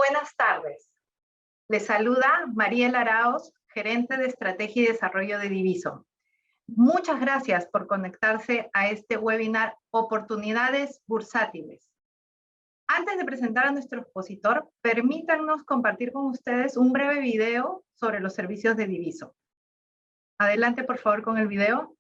buenas tardes. Les saluda Mariela Arauz, gerente de Estrategia y Desarrollo de Diviso. Muchas gracias por conectarse a este webinar Oportunidades Bursátiles. Antes de presentar a nuestro expositor, permítanos compartir con ustedes un breve video sobre los servicios de Diviso. Adelante, por favor, con el video.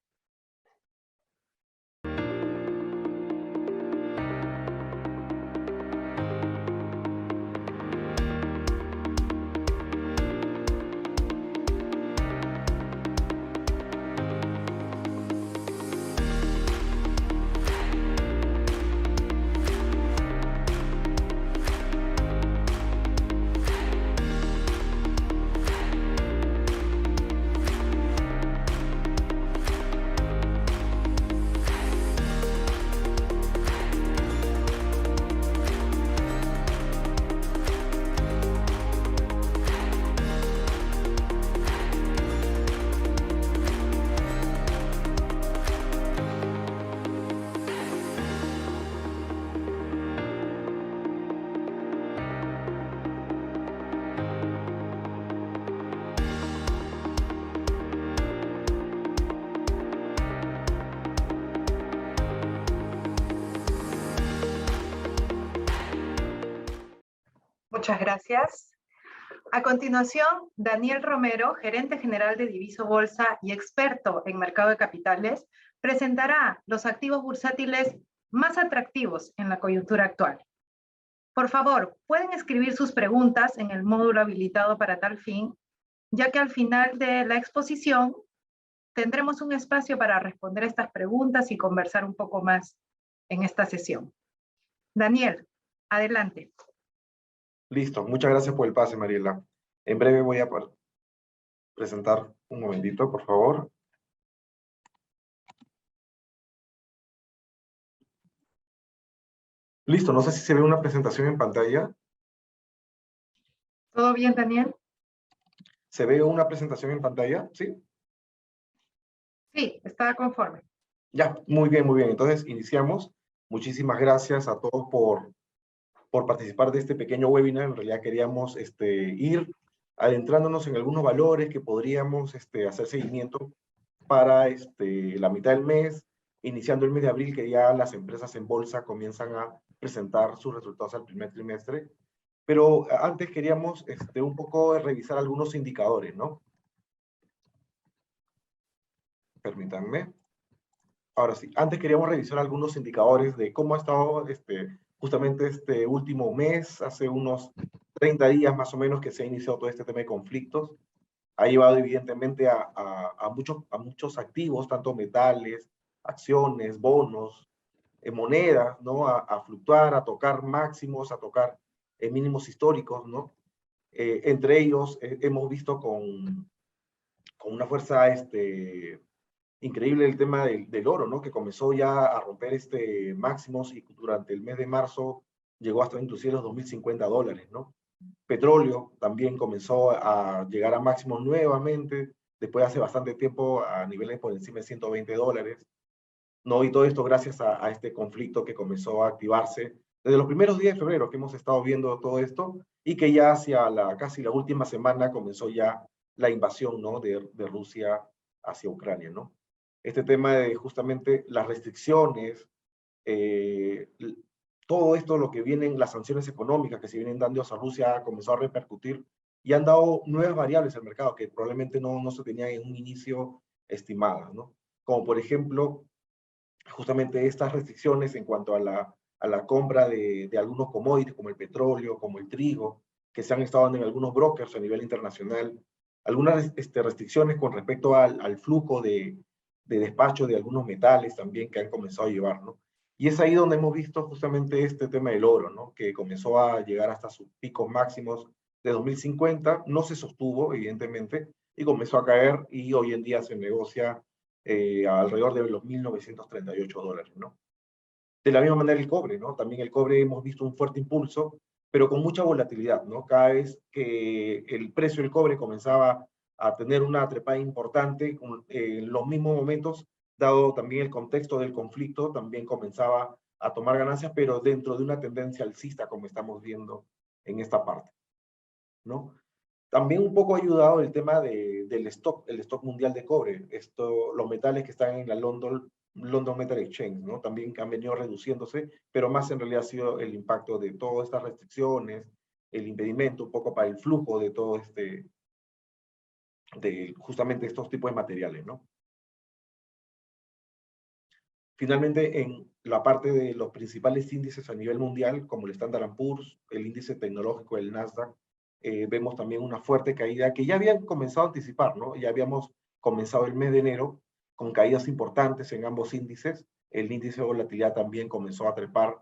Muchas gracias. A continuación, Daniel Romero, gerente general de Diviso Bolsa y experto en mercado de capitales, presentará los activos bursátiles más atractivos en la coyuntura actual. Por favor, pueden escribir sus preguntas en el módulo habilitado para tal fin, ya que al final de la exposición tendremos un espacio para responder estas preguntas y conversar un poco más en esta sesión. Daniel, adelante. Listo, muchas gracias por el pase, Mariela. En breve voy a presentar un momentito, por favor. Listo, no sé si se ve una presentación en pantalla. ¿Todo bien, Daniel? ¿Se ve una presentación en pantalla? ¿Sí? Sí, está conforme. Ya, muy bien, muy bien. Entonces, iniciamos. Muchísimas gracias a todos por participar de este pequeño webinar. En realidad queríamos ir adentrándonos en algunos valores que podríamos hacer seguimiento para la mitad del mes, iniciando el mes de abril, que ya las empresas en bolsa comienzan a presentar sus resultados al primer trimestre. Pero antes queríamos un poco revisar algunos indicadores, ¿no? Permítanme. Ahora sí, antes queríamos revisar algunos indicadores de cómo ha estado justamente este último mes, hace unos 30 días más o menos que se ha iniciado todo este tema de conflictos. Ha llevado evidentemente a muchos activos, tanto metales, acciones, bonos, monedas, ¿no? A fluctuar, a tocar máximos, a tocar mínimos históricos, ¿no? Entre ellos hemos visto con una fuerza increíble el tema del oro, ¿no? Que comenzó ya a romper máximos y durante el mes de marzo llegó hasta inclusive los $2050, ¿no? Petróleo también comenzó a llegar a máximos nuevamente, después de hace bastante tiempo a niveles por encima de $120, ¿no? Y todo esto gracias a este conflicto que comenzó a activarse desde los primeros días de febrero, que hemos estado viendo todo esto, y que ya hacia casi la última semana comenzó ya la invasión, ¿no? de Rusia hacia Ucrania, ¿no? Este tema de justamente las restricciones, todo esto, lo que vienen, las sanciones económicas que se vienen dando hacia Rusia, comenzó a repercutir y han dado nuevas variables al mercado que probablemente no se tenían en un inicio estimadas, ¿no? Como por ejemplo, justamente estas restricciones en cuanto a la compra de algunos commodities como el petróleo, como el trigo, que se han estado dando en algunos brokers a nivel internacional, algunas restricciones con respecto al flujo de despacho de algunos metales también que han comenzado a llevar, ¿no? Y es ahí donde hemos visto justamente este tema del oro, ¿no? Que comenzó a llegar hasta sus picos máximos de 2050, no se sostuvo, evidentemente, y comenzó a caer y hoy en día se negocia alrededor de los $1.938, ¿no? De la misma manera el cobre, ¿no? También el cobre hemos visto un fuerte impulso, pero con mucha volatilidad, ¿no? Cada vez que el precio del cobre comenzaba a tener una trepada importante, en los mismos momentos, dado también el contexto del conflicto, también comenzaba a tomar ganancias, pero dentro de una tendencia alcista, como estamos viendo en esta parte. ¿no? También un poco ha ayudado el tema del stock, el stock mundial de cobre. Los metales que están en la London Metal Exchange, ¿no? También han venido reduciéndose, pero más en realidad ha sido el impacto de todas estas restricciones, el impedimento un poco para el flujo de todo de justamente estos tipos de materiales, ¿no? Finalmente, en la parte de los principales índices a nivel mundial, como el Standard & Poor's, el índice tecnológico, el Nasdaq, vemos también una fuerte caída que ya habían comenzado a anticipar, ¿no? Ya habíamos comenzado el mes de enero con caídas importantes en ambos índices. El índice de volatilidad también comenzó a trepar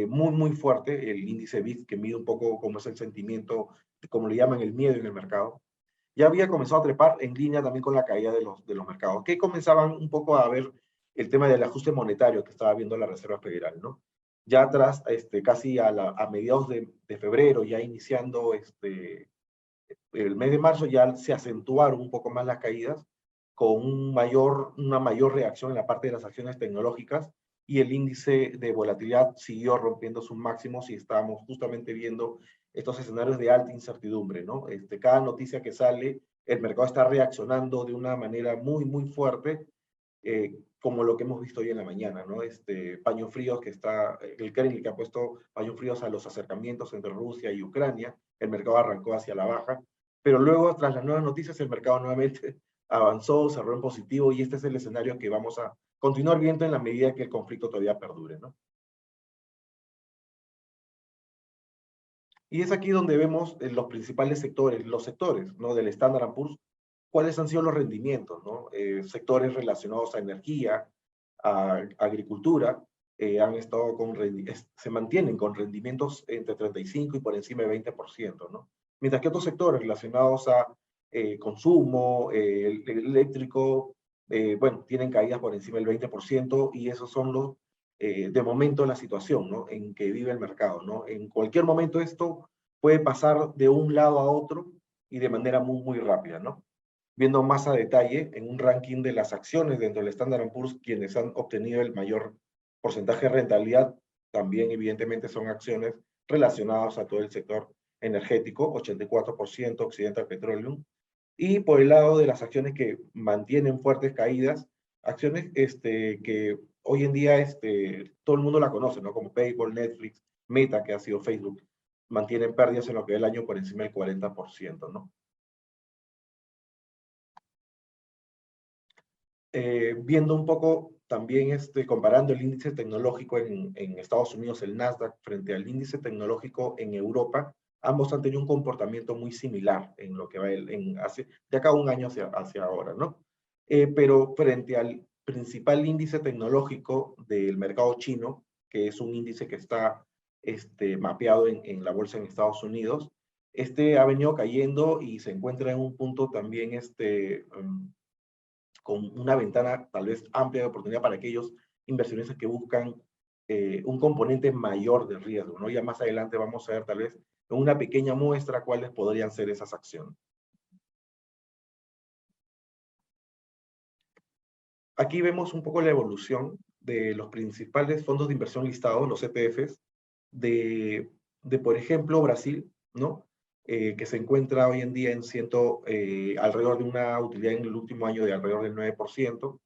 muy fuerte. El índice VIX, que mide un poco cómo es el sentimiento, como le llaman el miedo en el mercado, ya había comenzado a trepar en línea también con la caída de los mercados, que comenzaban un poco a ver el tema del ajuste monetario que estaba viendo la Reserva Federal, ¿no? Ya atrás, casi a mediados de febrero, ya iniciando el mes de marzo, ya se acentuaron un poco más las caídas, con una mayor reacción en la parte de las acciones tecnológicas, y el índice de volatilidad siguió rompiendo sus máximos y estábamos justamente viendo estos escenarios de alta incertidumbre, ¿no? Cada noticia que sale, el mercado está reaccionando de una manera muy fuerte, como lo que hemos visto hoy en la mañana, ¿no? Paños fríos que está, el Kremlin que ha puesto paños fríos a los acercamientos entre Rusia y Ucrania, el mercado arrancó hacia la baja, pero luego, tras las nuevas noticias, el mercado nuevamente avanzó, cerró en positivo, y este es el escenario que vamos a continuar viendo en la medida que el conflicto todavía perdure, ¿no? Y es aquí donde vemos los principales sectores, ¿no? Del Standard & Poor's, cuáles han sido los rendimientos, ¿no? Sectores relacionados a energía, a agricultura, han estado se mantienen con rendimientos entre 35 y por encima de 20%, ¿no? Mientras que otros sectores relacionados a consumo, eléctrico, bueno, tienen caídas por encima del 20%, y esos son los, de momento, la situación, ¿no? En que vive el mercado, ¿no? En cualquier momento esto puede pasar de un lado a otro y de manera muy rápida, ¿no? Viendo más a detalle en un ranking de las acciones dentro del Standard & Poor's, quienes han obtenido el mayor porcentaje de rentabilidad, también evidentemente son acciones relacionadas a todo el sector energético, 84% Occidental Petroleum, y por el lado de las acciones que mantienen fuertes caídas, acciones que hoy en día todo el mundo la conoce, ¿no? Como PayPal, Netflix, Meta, que ha sido Facebook, mantienen pérdidas en lo que es el año por encima del 40%, ¿no? Viendo un poco también, comparando el índice tecnológico en Estados Unidos, el Nasdaq, frente al índice tecnológico en Europa, ambos han tenido un comportamiento muy similar en lo que va de acá a un año hacia ahora, ¿no? Pero frente al principal índice tecnológico del mercado chino, que es un índice que está mapeado en la bolsa en Estados Unidos, ha venido cayendo y se encuentra en un punto también con una ventana tal vez amplia de oportunidad para aquellos inversionistas que buscan un componente mayor de riesgo, ¿no? Ya más adelante vamos a ver tal vez en una pequeña muestra cuáles podrían ser esas acciones. Aquí vemos un poco la evolución de los principales fondos de inversión listados, los ETFs, por ejemplo, Brasil, ¿no? Que se encuentra hoy en día alrededor de una utilidad en el último año de alrededor del 9%,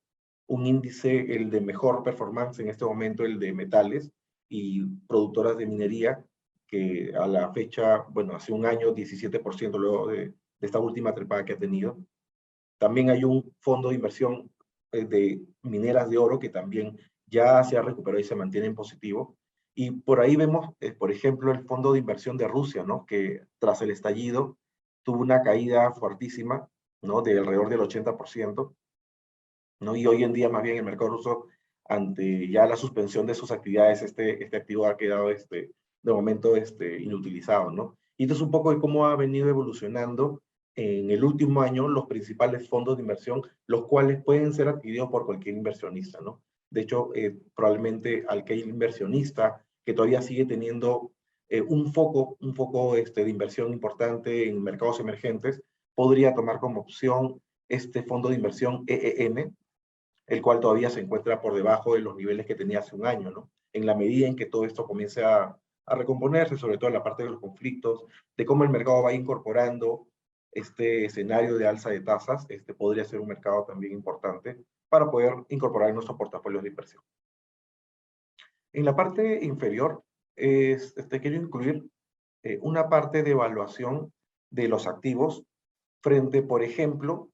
un índice, el de mejor performance en este momento, el de metales y productoras de minería, que a la fecha, bueno, hace un año 17% luego de esta última trepada que ha tenido. También hay un fondo de inversión de mineras de oro que también ya se ha recuperado y se mantiene en positivo. Y por ahí vemos, por ejemplo, el fondo de inversión de Rusia, ¿no? Que tras el estallido tuvo una caída fuertísima, ¿no? De alrededor del 80%, ¿no? Y hoy en día, más bien, el mercado ruso, ante ya la suspensión de sus actividades, este activo ha quedado, de momento, inutilizado, ¿no? Y esto es un poco de cómo ha venido evolucionando en el último año los principales fondos de inversión, los cuales pueden ser adquiridos por cualquier inversionista, ¿no? De hecho, probablemente aquel inversionista que todavía sigue teniendo un foco de inversión importante en mercados emergentes, podría tomar como opción este fondo de inversión EEM, el cual todavía se encuentra por debajo de los niveles que tenía hace un año, ¿no? En la medida en que todo esto comience a recomponerse, sobre todo en la parte de los conflictos, de cómo el mercado va incorporando este escenario de alza de tasas, podría ser un mercado también importante para poder incorporar en nuestros portafolios de inversión. En la parte inferior, quiero incluir una parte de evaluación de los activos frente, por ejemplo,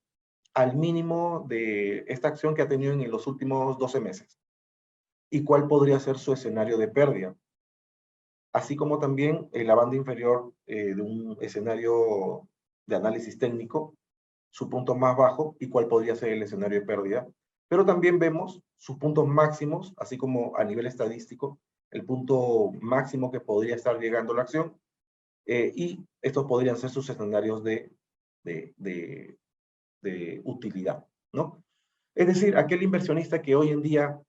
al mínimo de esta acción que ha tenido en los últimos 12 meses y cuál podría ser su escenario de pérdida, así como también en la banda inferior de un escenario de análisis técnico, su punto más bajo y cuál podría ser el escenario de pérdida, pero también vemos sus puntos máximos, así como a nivel estadístico, el punto máximo que podría estar llegando la acción, y estos podrían ser sus escenarios de utilidad, ¿no? Es decir, aquel inversionista que hoy en día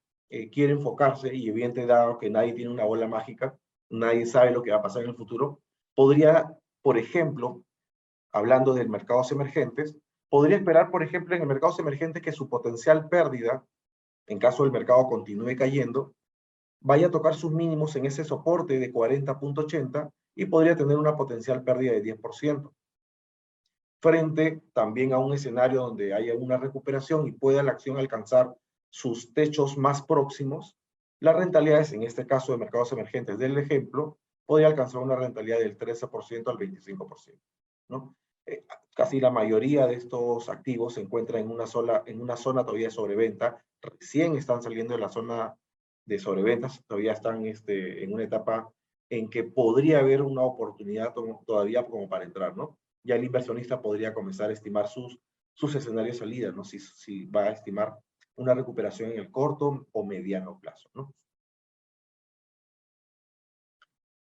quiere enfocarse, y evidentemente dado que nadie tiene una bola mágica, nadie sabe lo que va a pasar en el futuro, podría, por ejemplo, hablando de mercados emergentes, podría esperar, por ejemplo, en el mercados emergentes que su potencial pérdida, en caso del mercado continúe cayendo, vaya a tocar sus mínimos en ese soporte de 40.80 y podría tener una potencial pérdida de 10%. Frente también a un escenario donde haya una recuperación y pueda la acción alcanzar sus techos más próximos, las rentabilidades, en este caso de mercados emergentes del ejemplo, podría alcanzar una rentabilidad del 13% al 25%, ¿no? Casi la mayoría de estos activos se encuentran en una zona todavía de sobreventa, recién están saliendo de la zona de sobreventas, todavía están en una etapa en que podría haber una oportunidad todavía como para entrar, ¿no? Ya el inversionista podría comenzar a estimar sus escenarios de salida, ¿no? Si va a estimar una recuperación en el corto o mediano plazo, ¿no?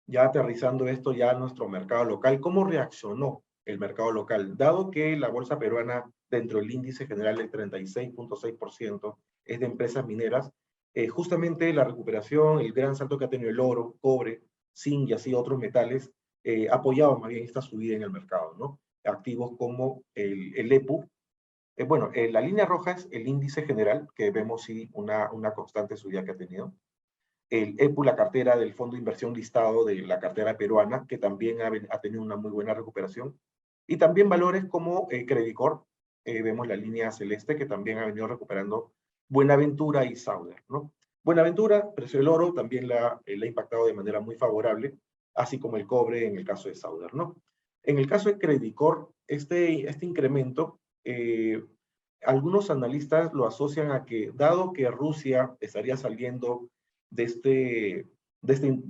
Ya aterrizando esto ya a nuestro mercado local, ¿cómo reaccionó el mercado local? Dado que la bolsa peruana, dentro del índice general del 36.6%, es de empresas mineras, justamente la recuperación, el gran salto que ha tenido el oro, cobre, zinc y así otros metales, apoyado más bien esta subida en el mercado, ¿no? Activos como el EPU. Bueno, la línea roja es el índice general, que vemos sí una constante subida que ha tenido. El EPU, la cartera del Fondo de Inversión Listado de la cartera peruana, que también ha tenido una muy buena recuperación. Y también valores como Credicor, vemos la línea celeste, que también ha venido recuperando Buenaventura y Sauder, ¿no? Buenaventura, precio del oro, también la ha impactado de manera muy favorable, así como el cobre en el caso de Sauder, ¿no? En el caso de Credicor, este incremento, algunos analistas lo asocian a que, dado que Rusia estaría saliendo de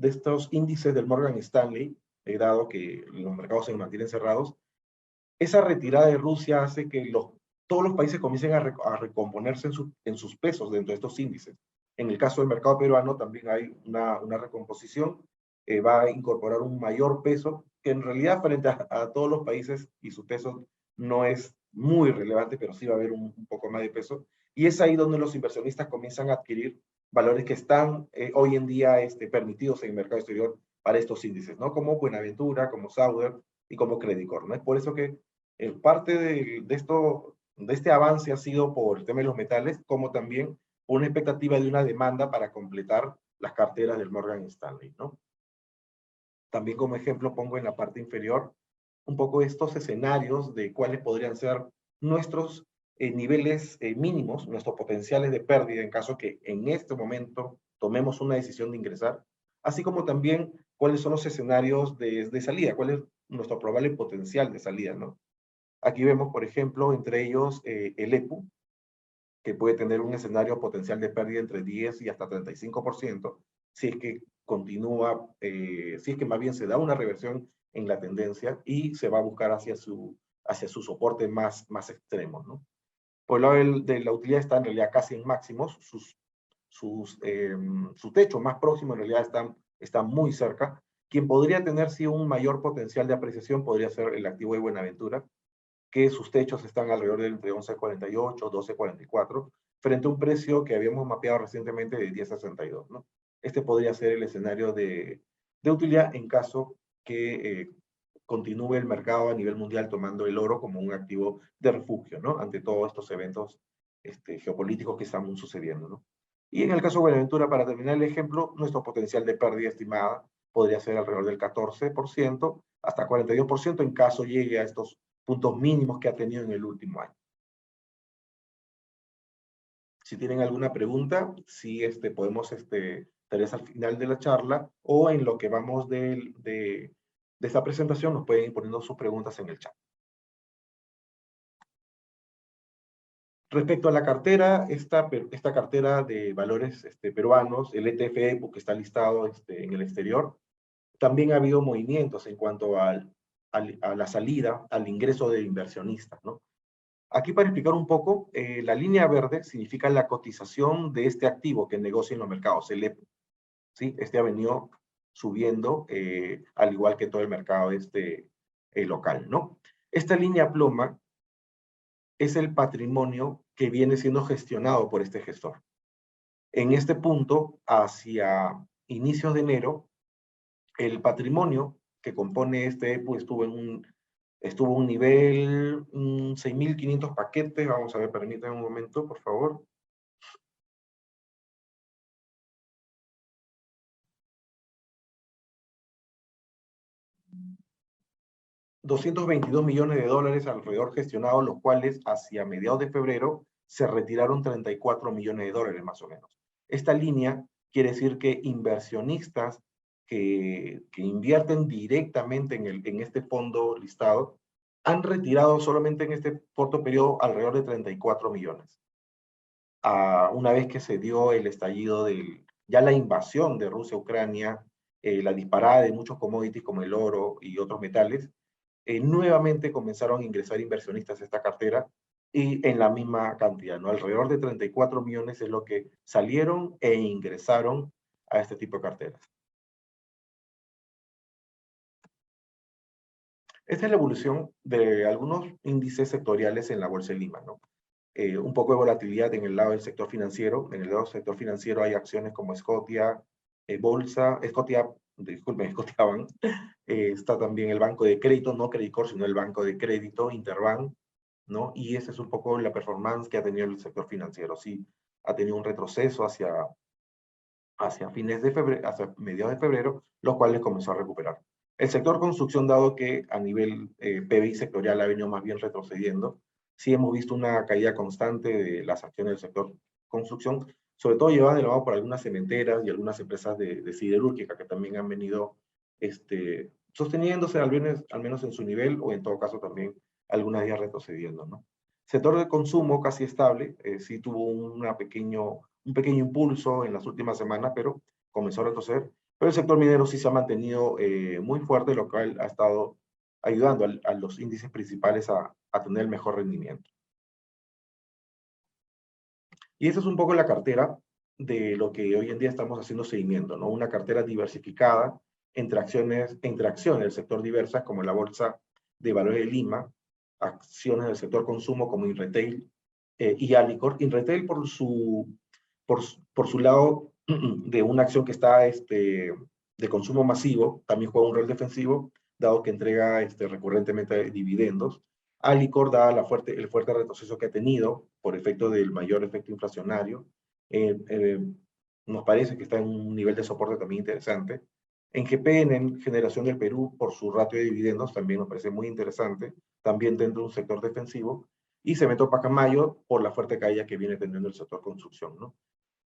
estos índices del Morgan Stanley, dado que los mercados se mantienen cerrados, esa retirada de Rusia hace que todos los países comiencen a recomponerse en sus pesos dentro de estos índices. En el caso del mercado peruano también hay una recomposición, va a incorporar un mayor peso, que en realidad frente a todos los países y sus pesos no es muy relevante, pero sí va a haber un poco más de peso. Y es ahí donde los inversionistas comienzan a adquirir valores que están hoy en día permitidos en el mercado exterior para estos índices, ¿no? Como Buenaventura, como Sauder y como Credicor, ¿no? Es por eso que parte de este avance ha sido por el tema de los metales, como también una expectativa de una demanda para completar las carteras del Morgan Stanley, ¿no? También como ejemplo pongo en la parte inferior un poco estos escenarios de cuáles podrían ser nuestros niveles mínimos, nuestros potenciales de pérdida en caso que en este momento tomemos una decisión de ingresar, así como también cuáles son los escenarios de salida, cuál es nuestro probable potencial de salida, ¿no? Aquí vemos, por ejemplo, entre ellos el EPU, que puede tener un escenario potencial de pérdida entre 10 y hasta 35%, si es que continúa, si es que más bien se da una reversión en la tendencia y se va a buscar hacia su soporte más extremo, ¿no? Por el lado de la utilidad está en realidad casi en máximos, su techo más próximo en realidad está muy cerca. Quien podría tener sí un mayor potencial de apreciación podría ser el activo de Buenaventura, que sus techos están alrededor de entre 11.48, 12.44, frente a un precio que habíamos mapeado recientemente de 10.62, ¿no? Este podría ser el escenario de utilidad en caso que continúe el mercado a nivel mundial tomando el oro como un activo de refugio, ¿no? Ante todos estos eventos geopolíticos que están sucediendo, ¿no? Y en el caso de Buenaventura, para terminar el ejemplo, nuestro potencial de pérdida estimada podría ser alrededor del 14%, hasta 42% en caso llegue a estos puntos mínimos que ha tenido en el último año. Si tienen alguna pregunta, sí podemos, tal vez al final de la charla o en lo que vamos de esta presentación, nos pueden ir poniendo sus preguntas en el chat. Respecto a la cartera, esta cartera de valores peruanos, el ETF que está listado en el exterior, también ha habido movimientos en cuanto a la salida, al ingreso de inversionistas, ¿no? Aquí para explicar un poco, la línea verde significa la cotización de este activo que negocia en los mercados, el EPO. ¿Sí? Ha venido subiendo, al igual que todo el mercado local, ¿no? Esta línea ploma es el patrimonio que viene siendo gestionado por este gestor. En este punto, hacia inicios de enero, el patrimonio que compone este EPO estuvo en un nivel 6.500 paquetes. Vamos a ver, permítanme un momento, por favor. $222 millones alrededor gestionados, los cuales hacia mediados de febrero se retiraron $34 millones más o menos. Esta línea quiere decir que inversionistas que invierten directamente en este fondo listado han retirado solamente en este corto periodo alrededor de 34 millones. Una vez que se dio el estallido ya la invasión de Rusia a Ucrania, la disparada de muchos commodities como el oro y otros metales, nuevamente comenzaron a ingresar inversionistas a esta cartera y en la misma cantidad, ¿no? Alrededor de 34 millones es lo que salieron e ingresaron a este tipo de carteras. Esta es la evolución de algunos índices sectoriales en la Bolsa de Lima, ¿no? Un poco de volatilidad en el lado del sector financiero. En el lado del sector financiero hay acciones como Scotia, Scotiabank. Está también el banco de crédito, no Credicorp, sino el banco de crédito, Interbank, ¿no? Y esa es un poco la performance que ha tenido el sector financiero. Sí, ha tenido un retroceso hacia fines de febrero, hacia mediados de febrero, los cuales comenzó a recuperar. El sector construcción, dado que a nivel PBI sectorial ha venido más bien retrocediendo, sí hemos visto una caída constante de las acciones del sector construcción, sobre todo llevadas de la mano por algunas cementeras y algunas empresas de siderúrgica que también han venido sosteniéndose al menos en su nivel, o en todo caso también algunas días retrocediendo, ¿no? Sector de consumo casi estable, sí tuvo un pequeño impulso en las últimas semanas, pero comenzó a retroceder. Pero el sector minero sí se ha mantenido muy fuerte, lo cual ha estado ayudando a los índices principales a tener el mejor rendimiento. Y esa es un poco la cartera de lo que hoy en día estamos haciendo seguimiento, ¿no? Una cartera diversificada entre acciones del sector diversas, como la Bolsa de Valores de Lima, acciones del sector consumo como InRetail y Alicorp. InRetail por su lado de una acción que está de consumo masivo, también juega un rol defensivo, dado que entrega recurrentemente dividendos. Alicorp, dada el fuerte retroceso que ha tenido por efecto del mayor efecto inflacionario, nos parece que está en un nivel de soporte también interesante. En GPN, Generación del Perú, por su ratio de dividendos, también nos parece muy interesante, también dentro de un sector defensivo. Y Cemento Pacamayo, por la fuerte caída que viene teniendo el sector construcción, ¿no?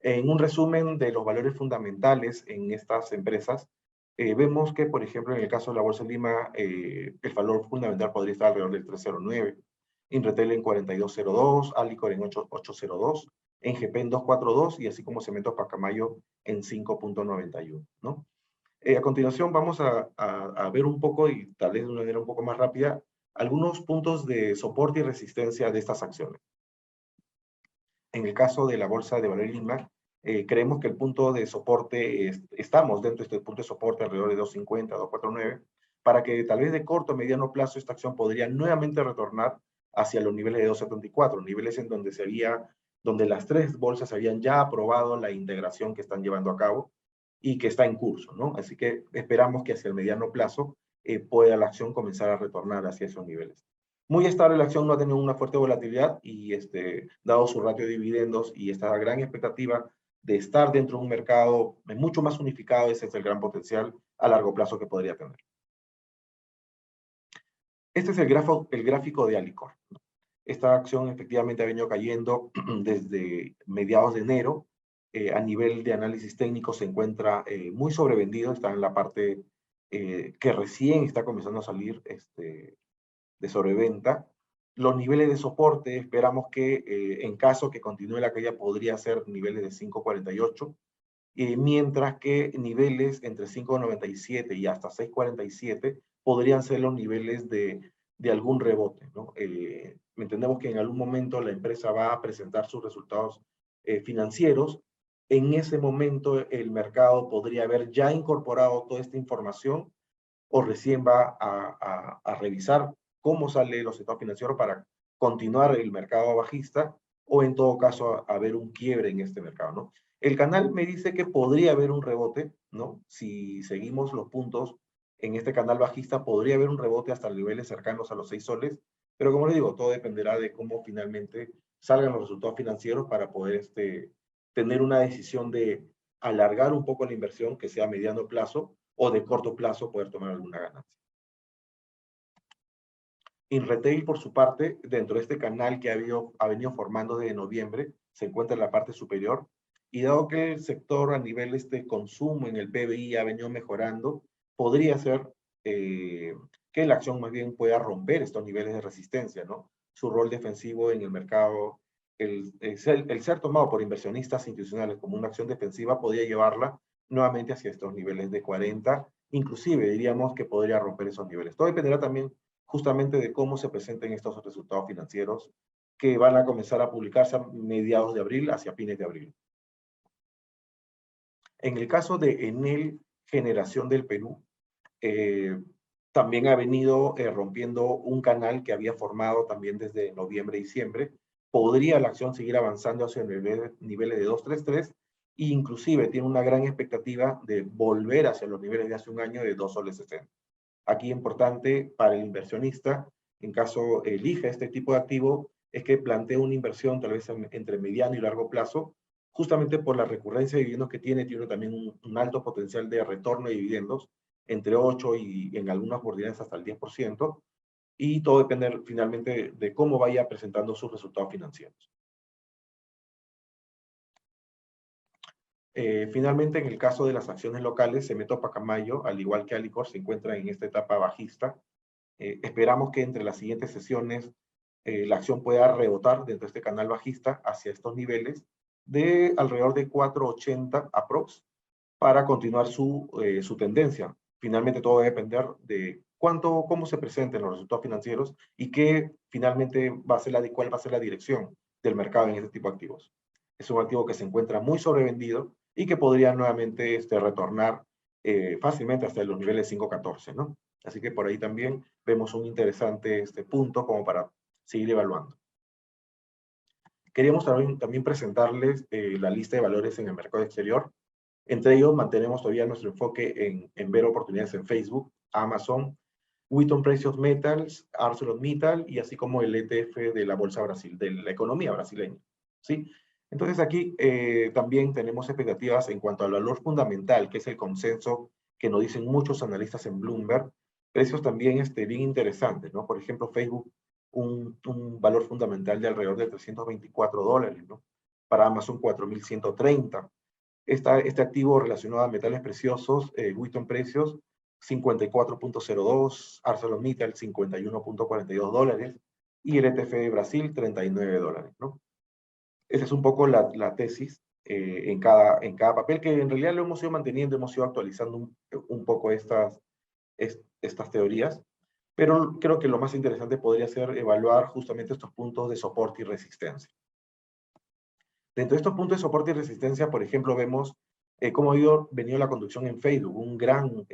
En un resumen de los valores fundamentales en estas empresas, vemos que, por ejemplo, en el caso de la Bolsa de Lima, el valor fundamental podría estar alrededor del 309, InRetail en 4202, Alicorp en 802, en GP en 242 y así como Cemento Pacamayo en 5.91, ¿no? A continuación vamos a ver un poco, y tal vez de una manera un poco más rápida, algunos puntos de soporte y resistencia de estas acciones. En el caso de la Bolsa de Valores de Lima, creemos que el punto de soporte, estamos dentro de este punto de soporte alrededor de 250, 249, para que tal vez de corto o mediano plazo esta acción podría nuevamente retornar hacia los niveles de 274, niveles en donde las tres bolsas habían ya aprobado la integración que están llevando a cabo y que está en curso, ¿no? Así que esperamos que hacia el mediano plazo pueda la acción comenzar a retornar hacia esos niveles. Muy estable la acción, no ha tenido una fuerte volatilidad y dado su ratio de dividendos y esta gran expectativa de estar dentro de un mercado mucho más unificado, ese es el gran potencial, a largo plazo que podría tener. Este es el gráfico de Alicor. Esta acción efectivamente ha venido cayendo desde mediados de enero. A nivel de análisis técnico se encuentra muy sobrevendido, está en la parte que recién está comenzando a salir de sobreventa. Los niveles de soporte, esperamos que en caso que continúe la caída podría ser niveles de 5.48, mientras que niveles entre 5.97 y hasta 6.47 podrían ser los niveles de algún rebote, ¿no? Entendemos que en algún momento la empresa va a presentar sus resultados financieros. En ese momento el mercado podría haber ya incorporado toda esta información o recién va a revisar cómo salen los estados financieros para continuar el mercado bajista, o en todo caso haber un quiebre en este mercado, ¿no? El canal me dice que podría haber un rebote, ¿no? Si seguimos los puntos en este canal bajista, podría haber un rebote hasta niveles cercanos a los 6 soles, pero como les digo, todo dependerá de cómo finalmente salgan los resultados financieros para poder tener una decisión de alargar un poco la inversión, que sea a mediano plazo, o de corto plazo poder tomar alguna ganancia. InRetail, por su parte, dentro de este canal que ha venido formando desde noviembre, se encuentra en la parte superior, y dado que el sector a nivel consumo en el PBI ha venido mejorando, podría ser que la acción más bien pueda romper estos niveles de resistencia, ¿no? Su rol defensivo en el mercado, el ser tomado por inversionistas institucionales como una acción defensiva, podría llevarla nuevamente hacia estos niveles de 40, inclusive diríamos que podría romper esos niveles. Todo dependerá también justamente de cómo se presenten estos resultados financieros que van a comenzar a publicarse a mediados de abril, hacia fines de abril. En el caso de Enel Generación del Perú, también ha venido rompiendo un canal que había formado también desde noviembre, diciembre. Podría la acción seguir avanzando hacia niveles de 2.33, e inclusive tiene una gran expectativa de volver hacia los niveles de hace un año de 2 soles 60. Aquí importante para el inversionista, en caso elija este tipo de activo, es que plantee una inversión tal vez entre mediano y largo plazo, justamente por la recurrencia de dividendos que tiene también un alto potencial de retorno de dividendos, entre 8 y en algunas oportunidades hasta el 10%, y todo depende finalmente de cómo vaya presentando sus resultados financieros. Finalmente, en el caso de las acciones locales, Cementos Pacamayo, al igual que Alicor, se encuentra en esta etapa bajista. Esperamos que entre las siguientes sesiones la acción pueda rebotar dentro de este canal bajista hacia estos niveles de alrededor de 4.80 aprox para continuar su tendencia. Finalmente, todo va a depender de cómo se presenten los resultados financieros y qué finalmente cuál va a ser la dirección del mercado en este tipo de activos. Es un activo que se encuentra muy sobrevendido y que podría nuevamente retornar fácilmente hasta los niveles 5.14, ¿no? Así que por ahí también vemos un interesante punto como para seguir evaluando. Queríamos también presentarles la lista de valores en el mercado exterior. Entre ellos mantenemos todavía nuestro enfoque en ver oportunidades en Facebook, Amazon, Wheaton Precious Metals, ArcelorMittal, y así como el ETF de la Bolsa Brasil, de la economía brasileña, ¿sí? Entonces aquí también tenemos expectativas en cuanto al valor fundamental, que es el consenso que nos dicen muchos analistas en Bloomberg. Precios también bien interesantes, ¿no? Por ejemplo, Facebook, un valor fundamental de alrededor de $324, ¿no? Para Amazon, 4.130. Este activo relacionado a metales preciosos, Wheaton Precious, 54.02, ArcelorMittal, $51.42, y el ETF de Brasil, $39, ¿no? Esa es un poco la tesis en cada papel, que en realidad lo hemos ido manteniendo, hemos ido actualizando un poco estas teorías, pero creo que lo más interesante podría ser evaluar justamente estos puntos de soporte y resistencia. Dentro de estos puntos de soporte y resistencia, por ejemplo, vemos cómo ha venido la conducción en Facebook, un gran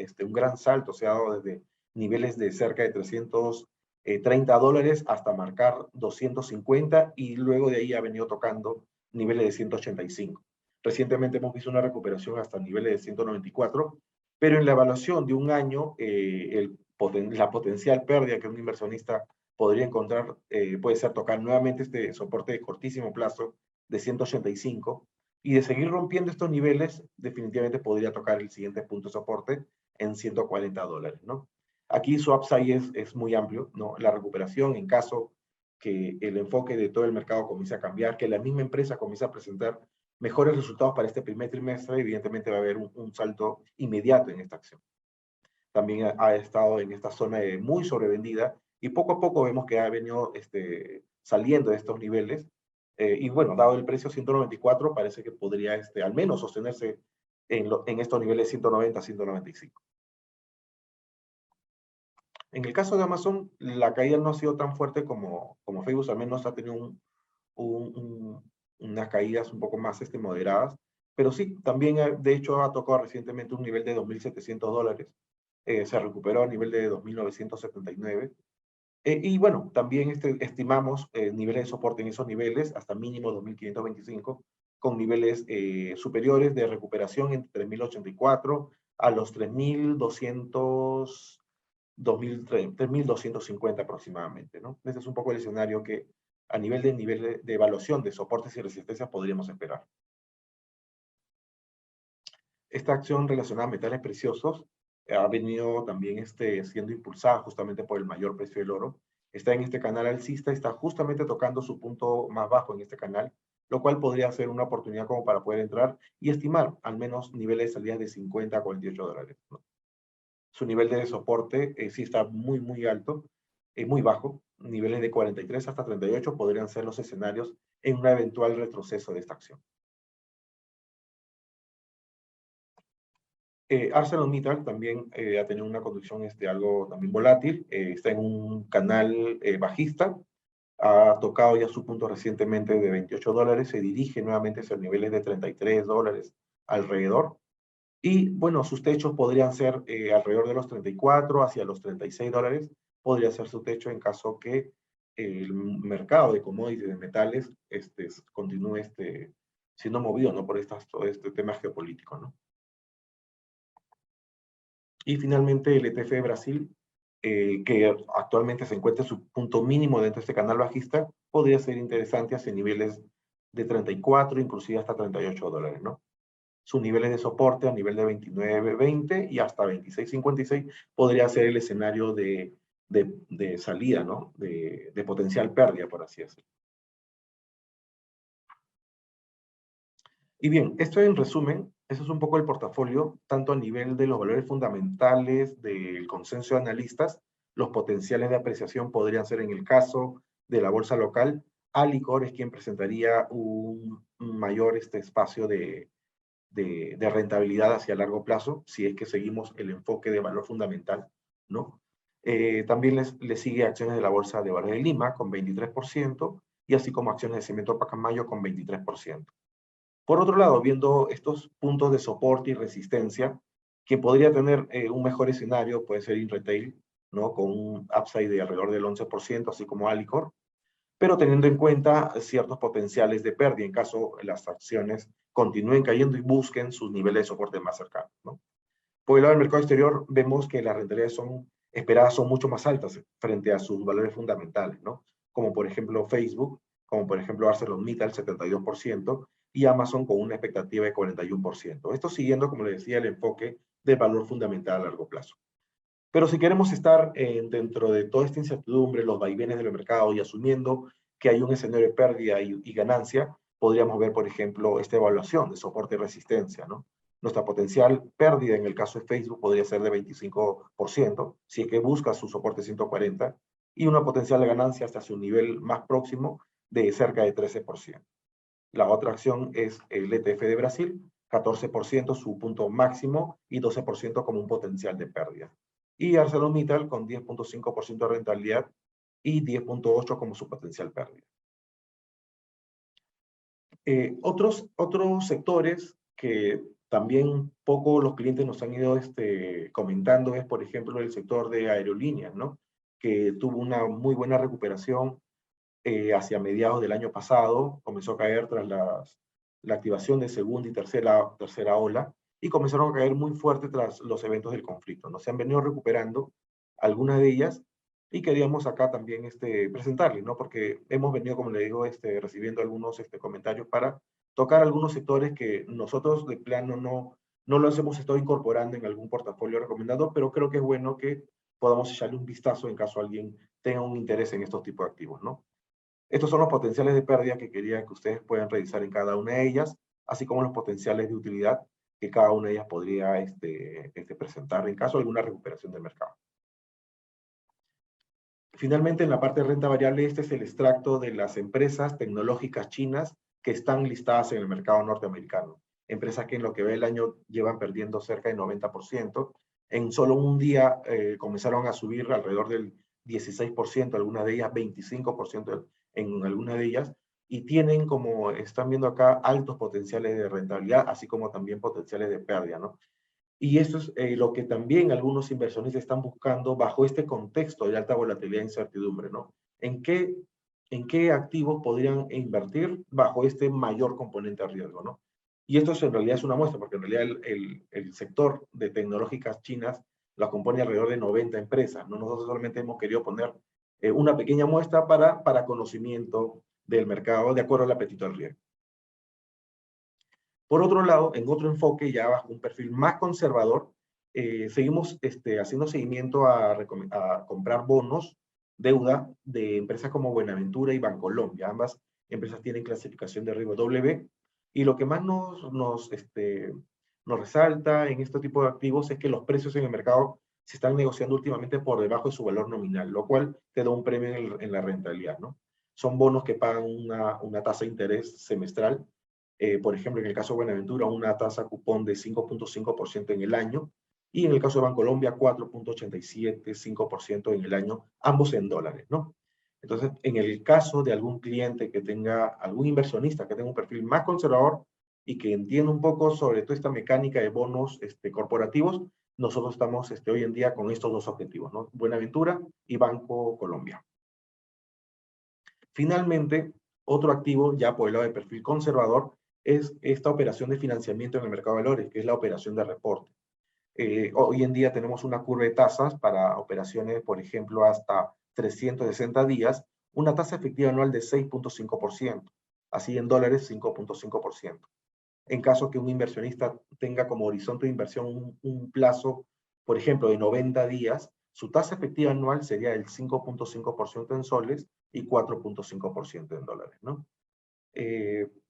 salto se ha dado desde niveles de cerca de $330 hasta marcar 250, y luego de ahí ha venido tocando niveles de 185. Recientemente hemos visto una recuperación hasta niveles de 194, pero en la evaluación de un año, la potencial pérdida que un inversionista podría encontrar puede ser tocar nuevamente este soporte de cortísimo plazo de 185, y de seguir rompiendo estos niveles, definitivamente podría tocar el siguiente punto de soporte en $140, ¿no? Aquí su upside es muy amplio, ¿no? La recuperación en caso que el enfoque de todo el mercado comience a cambiar, que la misma empresa comience a presentar mejores resultados para este primer trimestre, evidentemente va a haber un salto inmediato en esta acción. También ha estado en esta zona muy sobrevendida y poco a poco vemos que ha venido saliendo de estos niveles. Y bueno, dado el precio 194, parece que podría al menos sostenerse en estos niveles 190, 195. En el caso de Amazon, la caída no ha sido tan fuerte como Facebook, al menos ha tenido unas caídas un poco más moderadas, pero sí, también de hecho ha tocado recientemente un nivel de $2.700, se recuperó a nivel de 2.979, y bueno, también estimamos niveles de soporte en esos niveles hasta mínimo 2.525, con niveles superiores de recuperación entre 3.084 a los 3.250 aproximadamente, ¿no? Ese es un poco el escenario que a nivel de evaluación de soportes y resistencias podríamos esperar. Esta acción relacionada a metales preciosos ha venido también siendo impulsada justamente por el mayor precio del oro. Está en este canal alcista, está justamente tocando su punto más bajo en este canal, lo cual podría ser una oportunidad como para poder entrar y estimar al menos niveles de salida de 50 a $48, ¿no? Su nivel de soporte sí está muy alto, muy bajo. Niveles de 43 hasta 38 podrían ser los escenarios en un eventual retroceso de esta acción. ArcelorMittal también ha tenido una conducción algo también volátil, está en un canal bajista, ha tocado ya su punto recientemente de $28, se dirige nuevamente hacia niveles de $33 alrededor, y bueno, sus techos podrían ser alrededor de los 34 hacia los $36, podría ser su techo en caso que el mercado de commodities, de metales, continúe siendo movido, ¿no? Por todo este tema geopolítico, ¿no? Y finalmente el ETF de Brasil, que actualmente se encuentra en su punto mínimo dentro de este canal bajista, podría ser interesante hacia niveles de 34, inclusive hasta $38, ¿no? Sus niveles de soporte a nivel de 29.20 y hasta 26.56 podría ser el escenario de salida, ¿no? De potencial pérdida, por así decirlo. Y bien, esto en resumen, eso es un poco el portafolio, tanto a nivel de los valores fundamentales, del consenso de analistas, los potenciales de apreciación podrían ser en el caso de la bolsa local. Alicor es quien presentaría un mayor espacio de rentabilidad hacia largo plazo, si es que seguimos el enfoque de valor fundamental, ¿no? También les sigue acciones de la Bolsa de Valores de Lima con 23%, y así como acciones de Cemento Pacamayo con 23%. Por otro lado, viendo estos puntos de soporte y resistencia, que podría tener un mejor escenario, puede ser InRetail, ¿no? Con un upside de alrededor del 11%, así como Alicor, pero teniendo en cuenta ciertos potenciales de pérdida en caso las acciones continúen cayendo y busquen sus niveles de soporte más cercanos, ¿no? Por el lado del mercado exterior, vemos que las rentabilidades esperadas son mucho más altas frente a sus valores fundamentales, ¿no? Como por ejemplo Facebook, como por ejemplo ArcelorMittal, 72%, y Amazon con una expectativa de 41%. Esto siguiendo, como le decía, el enfoque de valor fundamental a largo plazo. Pero si queremos estar dentro de toda esta incertidumbre, los vaivenes del mercado y asumiendo que hay un escenario de pérdida y ganancia, podríamos ver, por ejemplo, esta evaluación de soporte y resistencia, ¿no? Nuestra potencial pérdida en el caso de Facebook podría ser de 25%, si es que busca su soporte 140, y una potencial ganancia hasta su nivel más próximo de cerca de 13%. La otra acción es el ETF de Brasil, 14% su punto máximo y 12% como un potencial de pérdida. Y ArcelorMittal con 10.5% de rentabilidad y 10.8% como su potencial pérdida. Otros sectores que también poco los clientes nos han ido comentando es, por ejemplo, el sector de aerolíneas, ¿no? Que tuvo una muy buena recuperación hacia mediados del año pasado, comenzó a caer tras la activación de segunda y tercera ola, y comenzaron a caer muy fuerte tras los eventos del conflicto, ¿no? Se han venido recuperando algunas de ellas, y queríamos acá también presentarles, ¿no? Porque hemos venido, como le digo, recibiendo algunos comentarios para tocar algunos sectores que nosotros de plano No los hemos estado incorporando en algún portafolio recomendado, pero creo que es bueno que podamos echarle un vistazo en caso alguien tenga un interés en estos tipos de activos, ¿no? Estos son los potenciales de pérdida que quería que ustedes puedan revisar en cada una de ellas, así como los potenciales de utilidad que cada una de ellas podría presentar en caso de alguna recuperación del mercado. Finalmente, en la parte de renta variable, este es el extracto de las empresas tecnológicas chinas que están listadas en el mercado norteamericano. Empresas que en lo que ve el año llevan perdiendo cerca del 90%. En solo un día comenzaron a subir alrededor del 16%, algunas de ellas 25% en algunas de ellas, y tienen, como están viendo acá, altos potenciales de rentabilidad, así como también potenciales de pérdida, ¿no? Y eso es lo que también algunos inversionistas están buscando bajo este contexto de alta volatilidad e incertidumbre, ¿no? ¿En qué activos podrían invertir bajo este mayor componente de riesgo, ¿no? Y esto en realidad es una muestra, porque en realidad el sector de tecnológicas chinas la compone alrededor de 90 empresas, ¿no? Nosotros solamente hemos querido poner una pequeña muestra para conocimiento del mercado de acuerdo al apetito al riesgo. Por otro lado, en otro enfoque, ya bajo un perfil más conservador, seguimos haciendo seguimiento a comprar bonos, deuda de empresas como Buenaventura y Bancolombia. Ambas empresas tienen clasificación de riesgo W. Y lo que más nos resalta en este tipo de activos es que los precios en el mercado se están negociando últimamente por debajo de su valor nominal, lo cual te da un premio en la rentabilidad, ¿no? Son bonos que pagan una tasa de interés semestral. Por ejemplo, en el caso de Buenaventura, una tasa cupón de 5.5% en el año, y en el caso de Bancolombia, 4.875% en el año, ambos en dólares, ¿no? Entonces, en el caso de algún cliente que tenga, algún inversionista que tenga un perfil más conservador y que entienda un poco sobre toda esta mecánica de bonos corporativos, nosotros estamos hoy en día con estos dos objetivos, ¿no? Buenaventura y Banco Colombia. Finalmente, otro activo ya por el lado de perfil conservador es esta operación de financiamiento en el mercado de valores, que es la operación de reporte. Hoy en día tenemos una curva de tasas para operaciones, por ejemplo, hasta 360 días, una tasa efectiva anual de 6.5%, así en dólares 5.5%. En caso que un inversionista tenga como horizonte de inversión un plazo, por ejemplo, de 90 días, su tasa efectiva anual sería el 5.5% en soles y 4.5% en dólares, ¿no?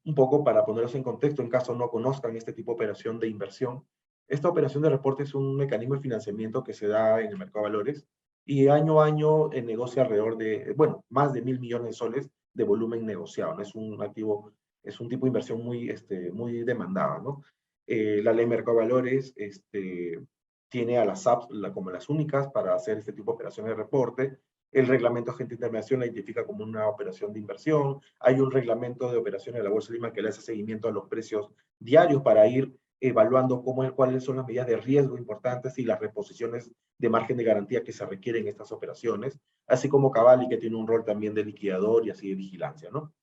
Un poco para ponerlos en contexto, en caso no conozcan este tipo de operación de inversión, esta operación de reporte es un mecanismo de financiamiento que se da en el mercado de valores y año a año negocia alrededor de, bueno, más de 1.000 millones de soles de volumen negociado, ¿no? Es un activo, es un tipo de inversión muy demandada, ¿no? La ley de mercado de valores tiene a las apps como las únicas para hacer este tipo de operaciones de reporte. El reglamento agente internacional la identifica como una operación de inversión. Hay un reglamento de operaciones de la Bolsa de Lima que le hace seguimiento a los precios diarios para ir evaluando cuáles son las medidas de riesgo importantes y las reposiciones de margen de garantía que se requieren en estas operaciones, así como Cavalli, que tiene un rol también de liquidador y así de vigilancia, ¿no?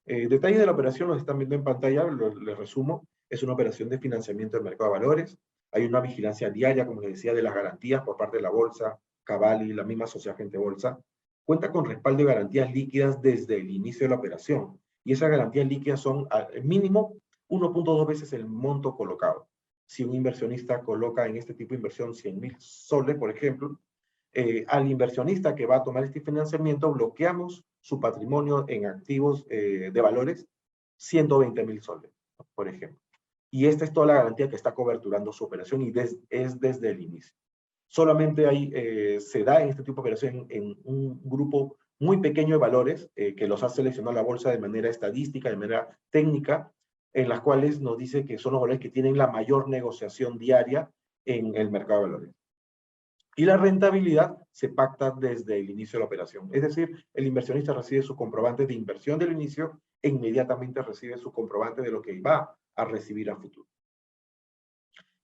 Detalles de la operación los están viendo en pantalla, les resumo. Es una operación de financiamiento del mercado de valores. Hay una vigilancia diaria, como les decía, de las garantías por parte de la bolsa, Cavalli, la misma sociedad agente bolsa. Cuenta con respaldo de garantías líquidas desde el inicio de la operación. Y esas garantías líquidas son al mínimo 1.2 veces el monto colocado. Si un inversionista coloca en este tipo de inversión 100.000 soles, por ejemplo, al inversionista que va a tomar este financiamiento, bloqueamos su patrimonio en activos de valores 120.000 soles, por ejemplo. Y esta es toda la garantía que está coberturando su operación y es desde el inicio. Solamente se da en este tipo de operación en un grupo muy pequeño de valores que los ha seleccionado la bolsa de manera estadística, de manera técnica, en las cuales nos dice que son los valores que tienen la mayor negociación diaria en el mercado de valores. Y la rentabilidad se pacta desde el inicio de la operación. Es decir, el inversionista recibe su comprobante de inversión del inicio e inmediatamente recibe su comprobante de lo que va a recibir a futuro.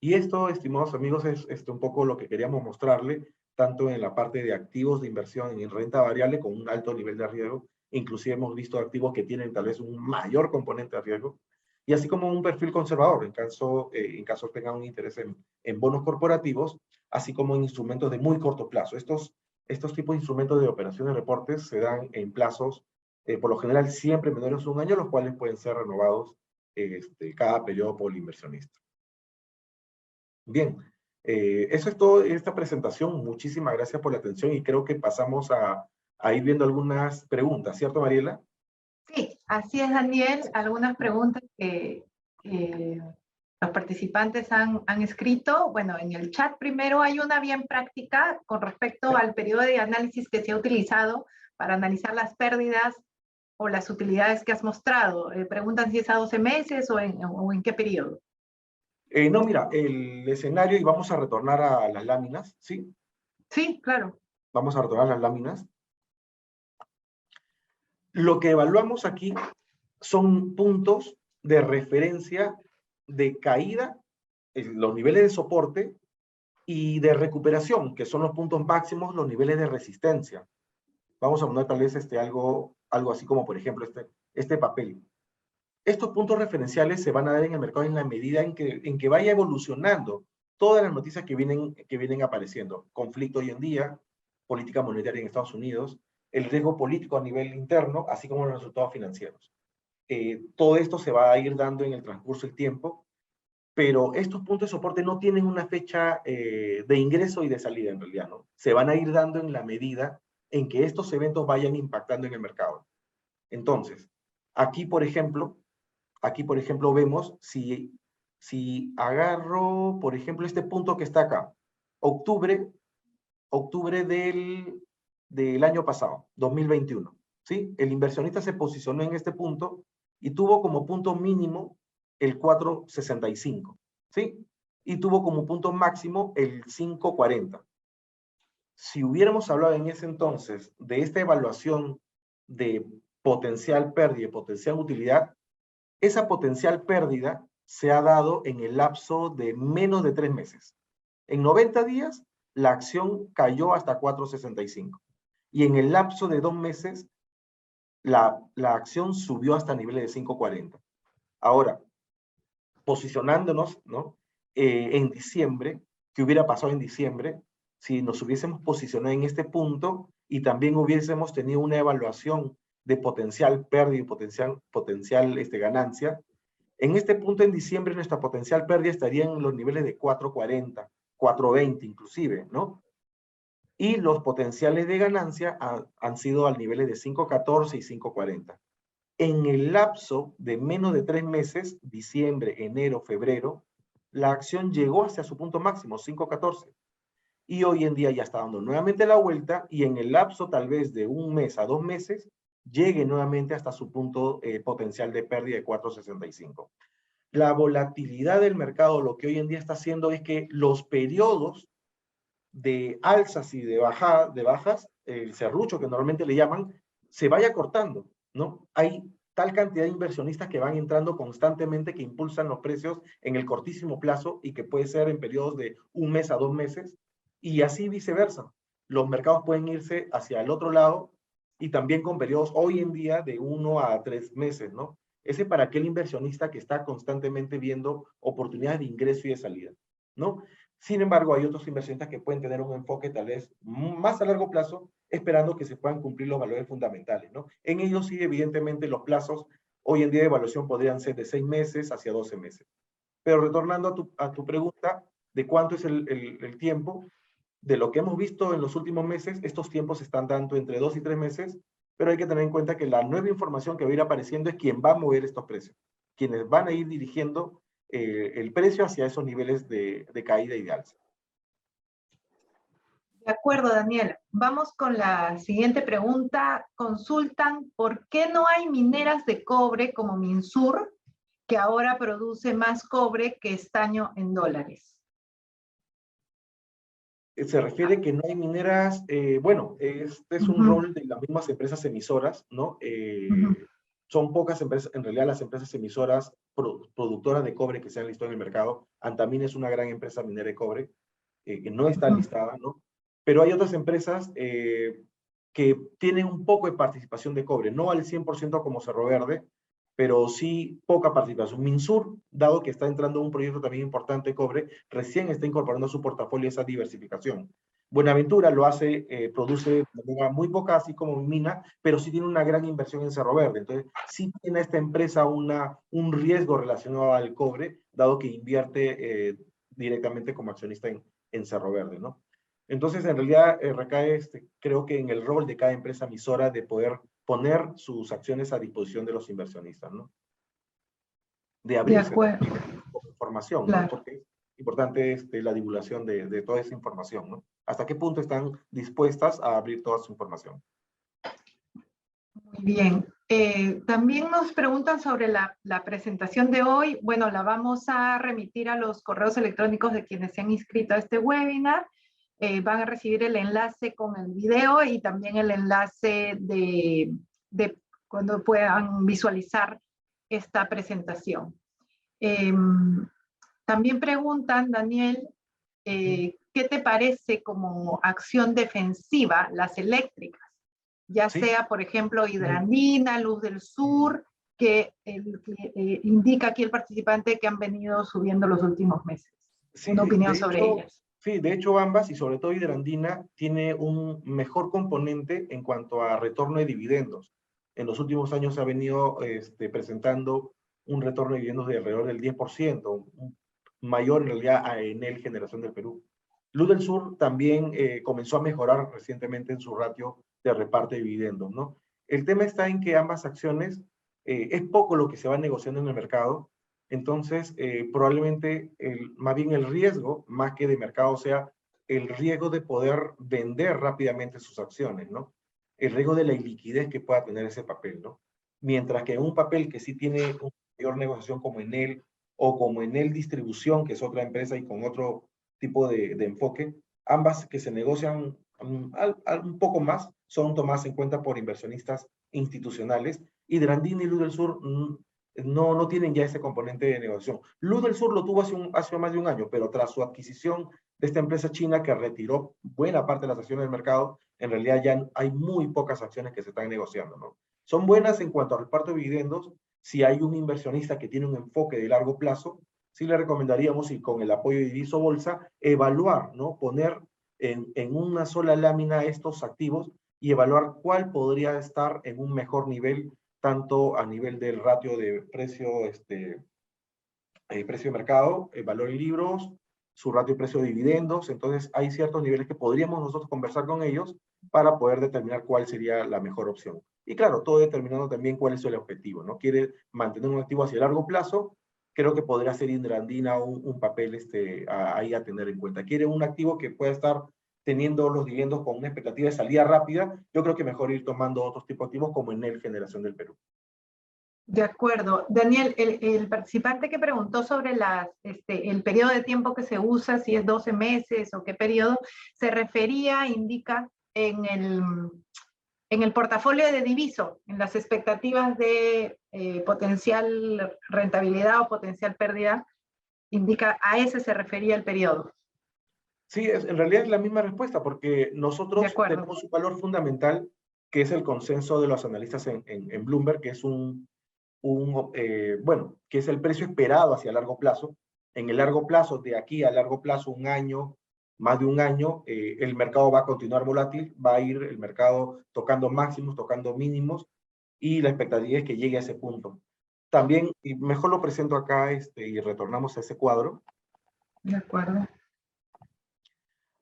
Y esto, estimados amigos, es un poco lo que queríamos mostrarle, tanto en la parte de activos de inversión en renta variable con un alto nivel de riesgo. Inclusive hemos visto activos que tienen tal vez un mayor componente de riesgo, y así como un perfil conservador, en caso tengan un interés en bonos corporativos, así como en instrumentos de muy corto plazo. Estos tipos de instrumentos de operaciones de reportes se dan en plazos, por lo general, siempre menores a un año, los cuales pueden ser renovados cada periodo por el inversionista. Bien, eso es todo en esta presentación. Muchísimas gracias por la atención y creo que pasamos a ir viendo algunas preguntas, ¿cierto, Mariela? Sí, así es, Daniel. Algunas preguntas que los participantes han escrito. Bueno, en el chat primero hay una bien práctica con respecto al periodo de análisis que se ha utilizado para analizar las pérdidas o las utilidades que has mostrado. Preguntan si es a 12 meses o en qué periodo. No, mira, el escenario, y vamos a retornar a las láminas, ¿sí? Sí, claro. Vamos a retornar a las láminas. Lo que evaluamos aquí son puntos de referencia de caída, los niveles de soporte y de recuperación, que son los puntos máximos, los niveles de resistencia. Vamos a poner tal vez algo así como, por ejemplo, este papel. Estos puntos referenciales se van a dar en el mercado en la medida en que vaya evolucionando todas las noticias que vienen apareciendo. Conflicto hoy en día, política monetaria en Estados Unidos, el riesgo político a nivel interno, así como los resultados financieros. Todo esto se va a ir dando en el transcurso del tiempo, pero estos puntos de soporte no tienen una fecha de ingreso y de salida en realidad, ¿no? Se van a ir dando en la medida en que estos eventos vayan impactando en el mercado. Entonces, aquí, por ejemplo, vemos si agarro, por ejemplo, este punto que está acá, octubre del año pasado, 2021, ¿sí? El inversionista se posicionó en este punto y tuvo como punto mínimo el 4.65, ¿sí? Y tuvo como punto máximo el 5.40. Si hubiéramos hablado en ese entonces de esta evaluación de potencial pérdida y potencial utilidad, esa potencial pérdida se ha dado en el lapso de menos de 3 meses. En 90 días, la acción cayó hasta 4.65. Y en el lapso de 2 meses, la acción subió hasta niveles de 5.40. Ahora, posicionándonos, ¿no? En diciembre, ¿qué hubiera pasado en diciembre si nos hubiésemos posicionado en este punto y también hubiésemos tenido una evaluación de potencial pérdida y potencial ganancia? En este punto en diciembre nuestra potencial pérdida estaría en los niveles de 4.40, 4.20 inclusive, ¿no? Y los potenciales de ganancia han sido al niveles de 5.14 y 5.40. En el lapso de menos de 3 meses, diciembre, enero, febrero, la acción llegó hacia su punto máximo, 5.14. Y hoy en día ya está dando nuevamente la vuelta y en el lapso tal vez de 1 mes a 2 meses, llegue nuevamente hasta su punto potencial de pérdida de 4.65. La volatilidad del mercado lo que hoy en día está haciendo es que los periodos de alzas y de bajas, el serrucho que normalmente le llaman, se vaya cortando, ¿no? Hay tal cantidad de inversionistas que van entrando constantemente que impulsan los precios en el cortísimo plazo y que puede ser en periodos de 1 mes a 2 meses y así viceversa. Los mercados pueden irse hacia el otro lado y también con periodos hoy en día de 1 a 3 meses, ¿no? Ese para aquel inversionista que está constantemente viendo oportunidades de ingreso y de salida, ¿no? Sin embargo, hay otros inversionistas que pueden tener un enfoque tal vez más a largo plazo, esperando que se puedan cumplir los valores fundamentales, ¿no? En ellos sí, evidentemente, los plazos hoy en día de evaluación podrían ser de 6 meses hacia 12 meses. Pero retornando a tu pregunta de cuánto es el tiempo, de lo que hemos visto en los últimos meses, estos tiempos están dando entre 2 y 3 meses, pero hay que tener en cuenta que la nueva información que va a ir apareciendo es quien va a mover estos precios, quienes van a ir dirigiendo el precio hacia esos niveles de caída y de alza. De acuerdo, Daniel. Vamos con la siguiente pregunta. Consultan por qué no hay mineras de cobre como Minsur, que ahora produce más cobre que estaño en dólares. Se refiere que no hay mineras, bueno, este es un rol de las mismas empresas emisoras, ¿no? Son pocas empresas, en realidad las empresas emisoras productoras de cobre que se han listado en el mercado. Antamina es una gran empresa minera de cobre, que no está listada, ¿no? Pero hay otras empresas que tienen un poco de participación de cobre, no al 100% como Cerro Verde, pero sí poca participación. Minsur, dado que está entrando un proyecto también importante de cobre, recién está incorporando a su portafolio esa diversificación. Buenaventura lo hace, produce de manera muy poca, así como Mina, pero sí tiene una gran inversión en Cerro Verde. Entonces, sí tiene esta empresa un riesgo relacionado al cobre, dado que invierte directamente como accionista en Cerro Verde, ¿no? Entonces, en realidad, recae, creo que en el rol de cada empresa emisora de poder poner sus acciones a disposición de los inversionistas, ¿no? De De abrirse acuerdo, con información, ¿no? claro. Porque es importante la divulgación de toda esa información, ¿no? ¿Hasta qué punto están dispuestas a abrir toda su información? Muy bien. También nos preguntan sobre la presentación de hoy. Bueno, la vamos a remitir a los correos electrónicos de quienes se han inscrito a este webinar. Van a recibir el enlace con el video y también el enlace de cuando puedan visualizar esta presentación. También preguntan, Daniel, ¿qué te parece como acción defensiva las eléctricas? Ya Sí. sea, por ejemplo, Hidrandina, Luz del Sur, que indica aquí el participante que han venido subiendo los últimos meses. Sí, Una sí, opinión sobre ellas. Sí, de hecho ambas, y sobre todo Hidrandina, tiene un mejor componente en cuanto a retorno de dividendos. En los últimos años ha venido presentando un retorno de dividendos de alrededor del 10%, mayor en realidad a Enel Generación del Perú. Luz del Sur también comenzó a mejorar recientemente en su ratio de reparto de dividendos, ¿no? El tema está en que ambas acciones es poco lo que se va negociando en el mercado. Entonces, probablemente más bien el riesgo, más que de mercado, sea el riesgo de poder vender rápidamente sus acciones, ¿no? El riesgo de la iliquidez que pueda tener ese papel, ¿no? Mientras que un papel que sí tiene una mayor negociación como Enel o como Enel Distribución, que es otra empresa y con otro tipo de enfoque, ambas que se negocian un poco más, son tomadas en cuenta por inversionistas institucionales, y Hidrandina y Luz del Sur no tienen ya ese componente de negociación. Luz del Sur lo tuvo hace más de un año, pero tras su adquisición de esta empresa china que retiró buena parte de las acciones del mercado, en realidad ya hay muy pocas acciones que se están negociando, ¿no? Son buenas en cuanto al reparto de dividendos. Si hay un inversionista que tiene un enfoque de largo plazo, sí le recomendaríamos, y con el apoyo de Diviso Bolsa, evaluar, ¿no? Poner en una sola lámina estos activos y evaluar cuál podría estar en un mejor nivel, tanto a nivel del ratio de precio, precio de mercado, valor en libros, su ratio de precio de dividendos. Entonces hay ciertos niveles que podríamos nosotros conversar con ellos para poder determinar cuál sería la mejor opción. Y claro, todo determinando también cuál es el objetivo, ¿no? Quiere mantener un activo hacia largo plazo, creo que podría ser Hidrandina un papel ahí a tener en cuenta. Quiere un activo que pueda estar teniendo los dividendos con una expectativa de salida rápida, yo creo que mejor ir tomando otros tipos de activos como Enel Generación del Perú. De acuerdo. Daniel, el participante que preguntó sobre el periodo de tiempo que se usa, si es 12 meses o qué periodo, se refería, indica, en el portafolio de Diviso, en las expectativas de potencial rentabilidad o potencial pérdida, indica, a ese se refería el periodo. Sí, en realidad es la misma respuesta, porque nosotros tenemos un valor fundamental, que es el consenso de los analistas en Bloomberg, que es que es el precio esperado hacia largo plazo. En el largo plazo, de aquí a largo plazo, un año, más de un año, el mercado va a continuar volátil, va a ir el mercado tocando máximos, tocando mínimos, y la expectativa es que llegue a ese punto. También, y mejor lo presento acá, y retornamos a ese cuadro. De acuerdo.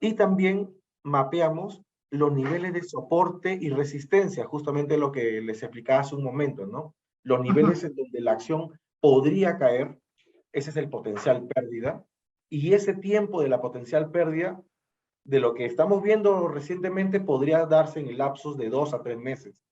Y también mapeamos los niveles de soporte y resistencia, justamente lo que les explicaba hace un momento, ¿no? Los niveles en donde la acción podría caer, ese es el potencial pérdida, y ese tiempo de la potencial pérdida, de lo que estamos viendo recientemente, podría darse en el lapsos de 2 a 3 meses.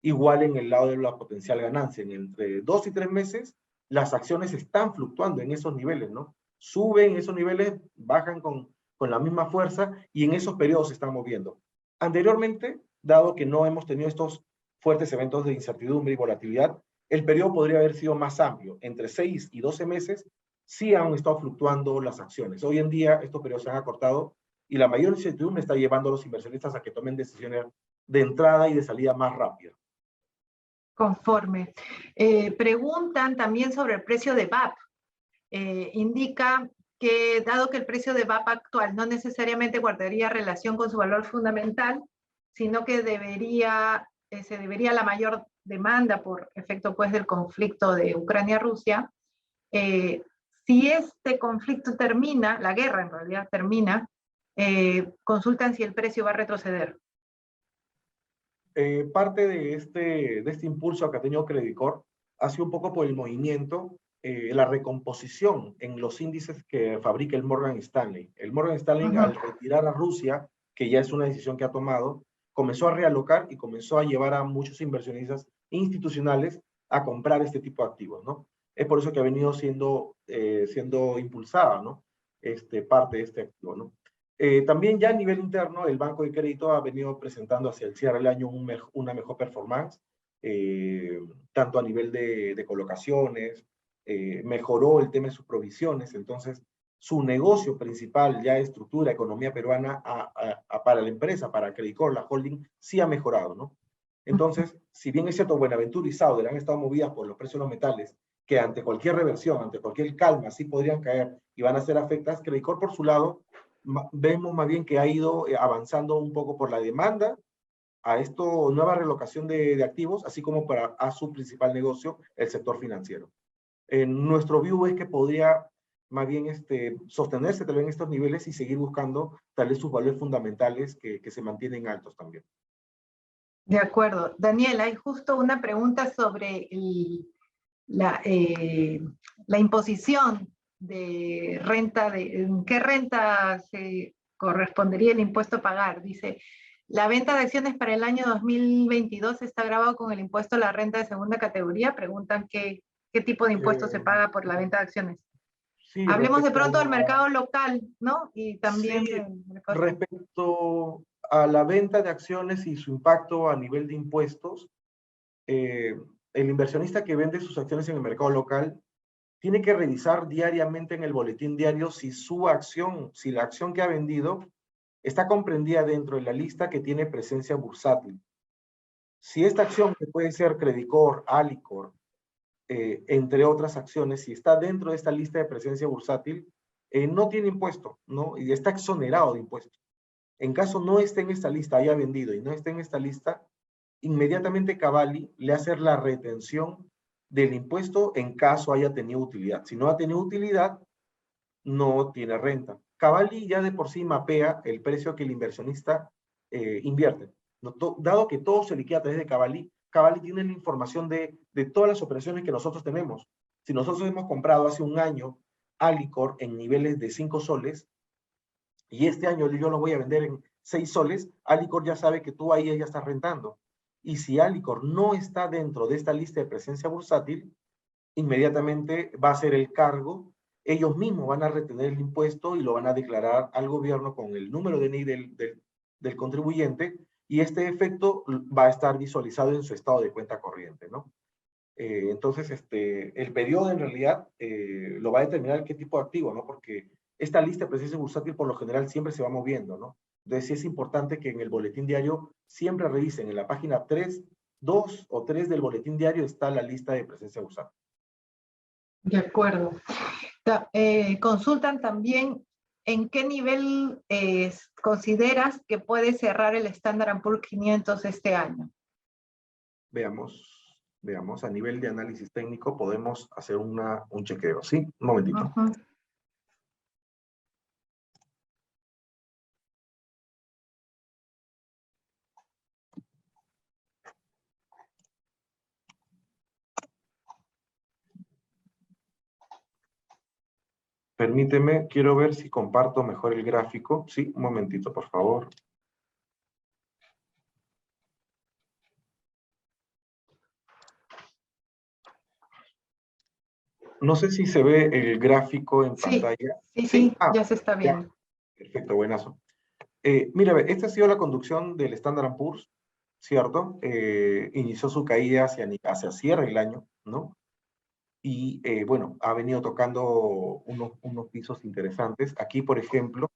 Igual en el lado de la potencial ganancia, en entre 2 y 3 meses, las acciones están fluctuando en esos niveles, ¿no? Suben esos niveles, bajan con la misma fuerza, y en esos periodos se están moviendo. Anteriormente, dado que no hemos tenido estos fuertes eventos de incertidumbre y volatilidad, el periodo podría haber sido más amplio. Entre 6 y 12 meses sí han estado fluctuando las acciones. Hoy en día estos periodos se han acortado, y la mayor incertidumbre está llevando a los inversionistas a que tomen decisiones de entrada y de salida más rápidas. Conforme. Preguntan también sobre el precio de VAP. Indica que dado que el precio de VAP actual no necesariamente guardaría relación con su valor fundamental, sino que se debería la mayor demanda por efecto pues del conflicto de Ucrania-Rusia, si este conflicto termina, la guerra en realidad termina, consultan si el precio va a retroceder. Parte de este impulso que ha tenido Credicor ha sido un poco por el movimiento, la recomposición en los índices que fabrica el Morgan Stanley. El Morgan Stanley, al retirar a Rusia, que ya es una decisión que ha tomado, comenzó a realocar y comenzó a llevar a muchos inversionistas institucionales a comprar este tipo de activos, ¿no? Es por eso que ha venido siendo impulsada, ¿no? Parte de este activo, ¿no? También ya a nivel interno, el Banco de Crédito ha venido presentando hacia el cierre del año una mejor performance, tanto a nivel de colocaciones, mejoró el tema de sus provisiones, entonces su negocio principal ya de estructura, economía peruana, para la empresa, para Credicor, la holding, sí ha mejorado, ¿no? Entonces, si bien es cierto, Buenaventura y Sauder han estado movidas por los precios de los metales, que ante cualquier reversión, ante cualquier calma, sí podrían caer y van a ser afectadas, Credicor por su lado, vemos más bien que ha ido avanzando un poco por la demanda a esto, nueva relocación de activos, así como a su principal negocio, el sector financiero. Nuestro view es que podría más bien sostenerse tal vez en estos niveles y seguir buscando tal vez sus valores fundamentales que se mantienen altos también. De acuerdo. Daniel, hay justo una pregunta sobre la imposición de renta, ¿en qué renta se correspondería el impuesto a pagar? Dice, la venta de acciones para el año 2022 está grabado con el impuesto a la renta de segunda categoría. Preguntan qué tipo de impuesto se paga por la venta de acciones. Sí, Hablemos de pronto del mercado local, ¿no? Y también sí, respecto a la venta de acciones y su impacto a nivel de impuestos, el inversionista que vende sus acciones en el mercado local tiene que revisar diariamente en el boletín diario si la acción que ha vendido está comprendida dentro de la lista que tiene presencia bursátil. Si esta acción, que puede ser Credicor, Alicor, entre otras acciones, si está dentro de esta lista de presencia bursátil, no tiene impuesto, ¿no? Y está exonerado de impuesto. En caso no esté en esta lista, haya vendido y no esté en esta lista, inmediatamente Cavalli le hace la retención del impuesto en caso haya tenido utilidad. Si no ha tenido utilidad, no tiene renta. Cavalli ya de por sí mapea el precio que el inversionista invierte. Dado que todo se liquida a través de Cavalli, Cavalli tiene la información de todas las operaciones que nosotros tenemos. Si nosotros hemos comprado hace un año Alicor en niveles de 5 soles, y este año yo lo voy a vender en 6 soles, Alicor ya sabe que tú ahí ya estás rentando. Y si Alicor no está dentro de esta lista de presencia bursátil, inmediatamente va a ser el cargo, ellos mismos van a retener el impuesto y lo van a declarar al gobierno con el número de DNI del contribuyente, y este efecto va a estar visualizado en su estado de cuenta corriente, ¿no? Entonces, el periodo en realidad lo va a determinar qué tipo de activo, ¿no? Porque esta lista de presencia bursátil por lo general siempre se va moviendo, ¿no? Entonces sí es importante que en el boletín diario siempre revisen, en la página 3, 2 o 3 del boletín diario está la lista de presencia bursátil. De acuerdo. Consultan también en qué nivel consideras que puede cerrar el Standard & Poor's 500 este año. Veamos, a nivel de análisis técnico podemos hacer un chequeo, ¿sí? Un momentito. Permíteme, quiero ver si comparto mejor el gráfico. Sí, un momentito, por favor. No sé si se ve el gráfico en pantalla. Sí, ya se está viendo. Ya. Perfecto, buenazo. Mira, esta ha sido la conducción del Standard & Poor's, ¿cierto? Inició su caída hacia cierre el año, ¿no? Y bueno, ha venido tocando unos pisos interesantes. Aquí, por ejemplo,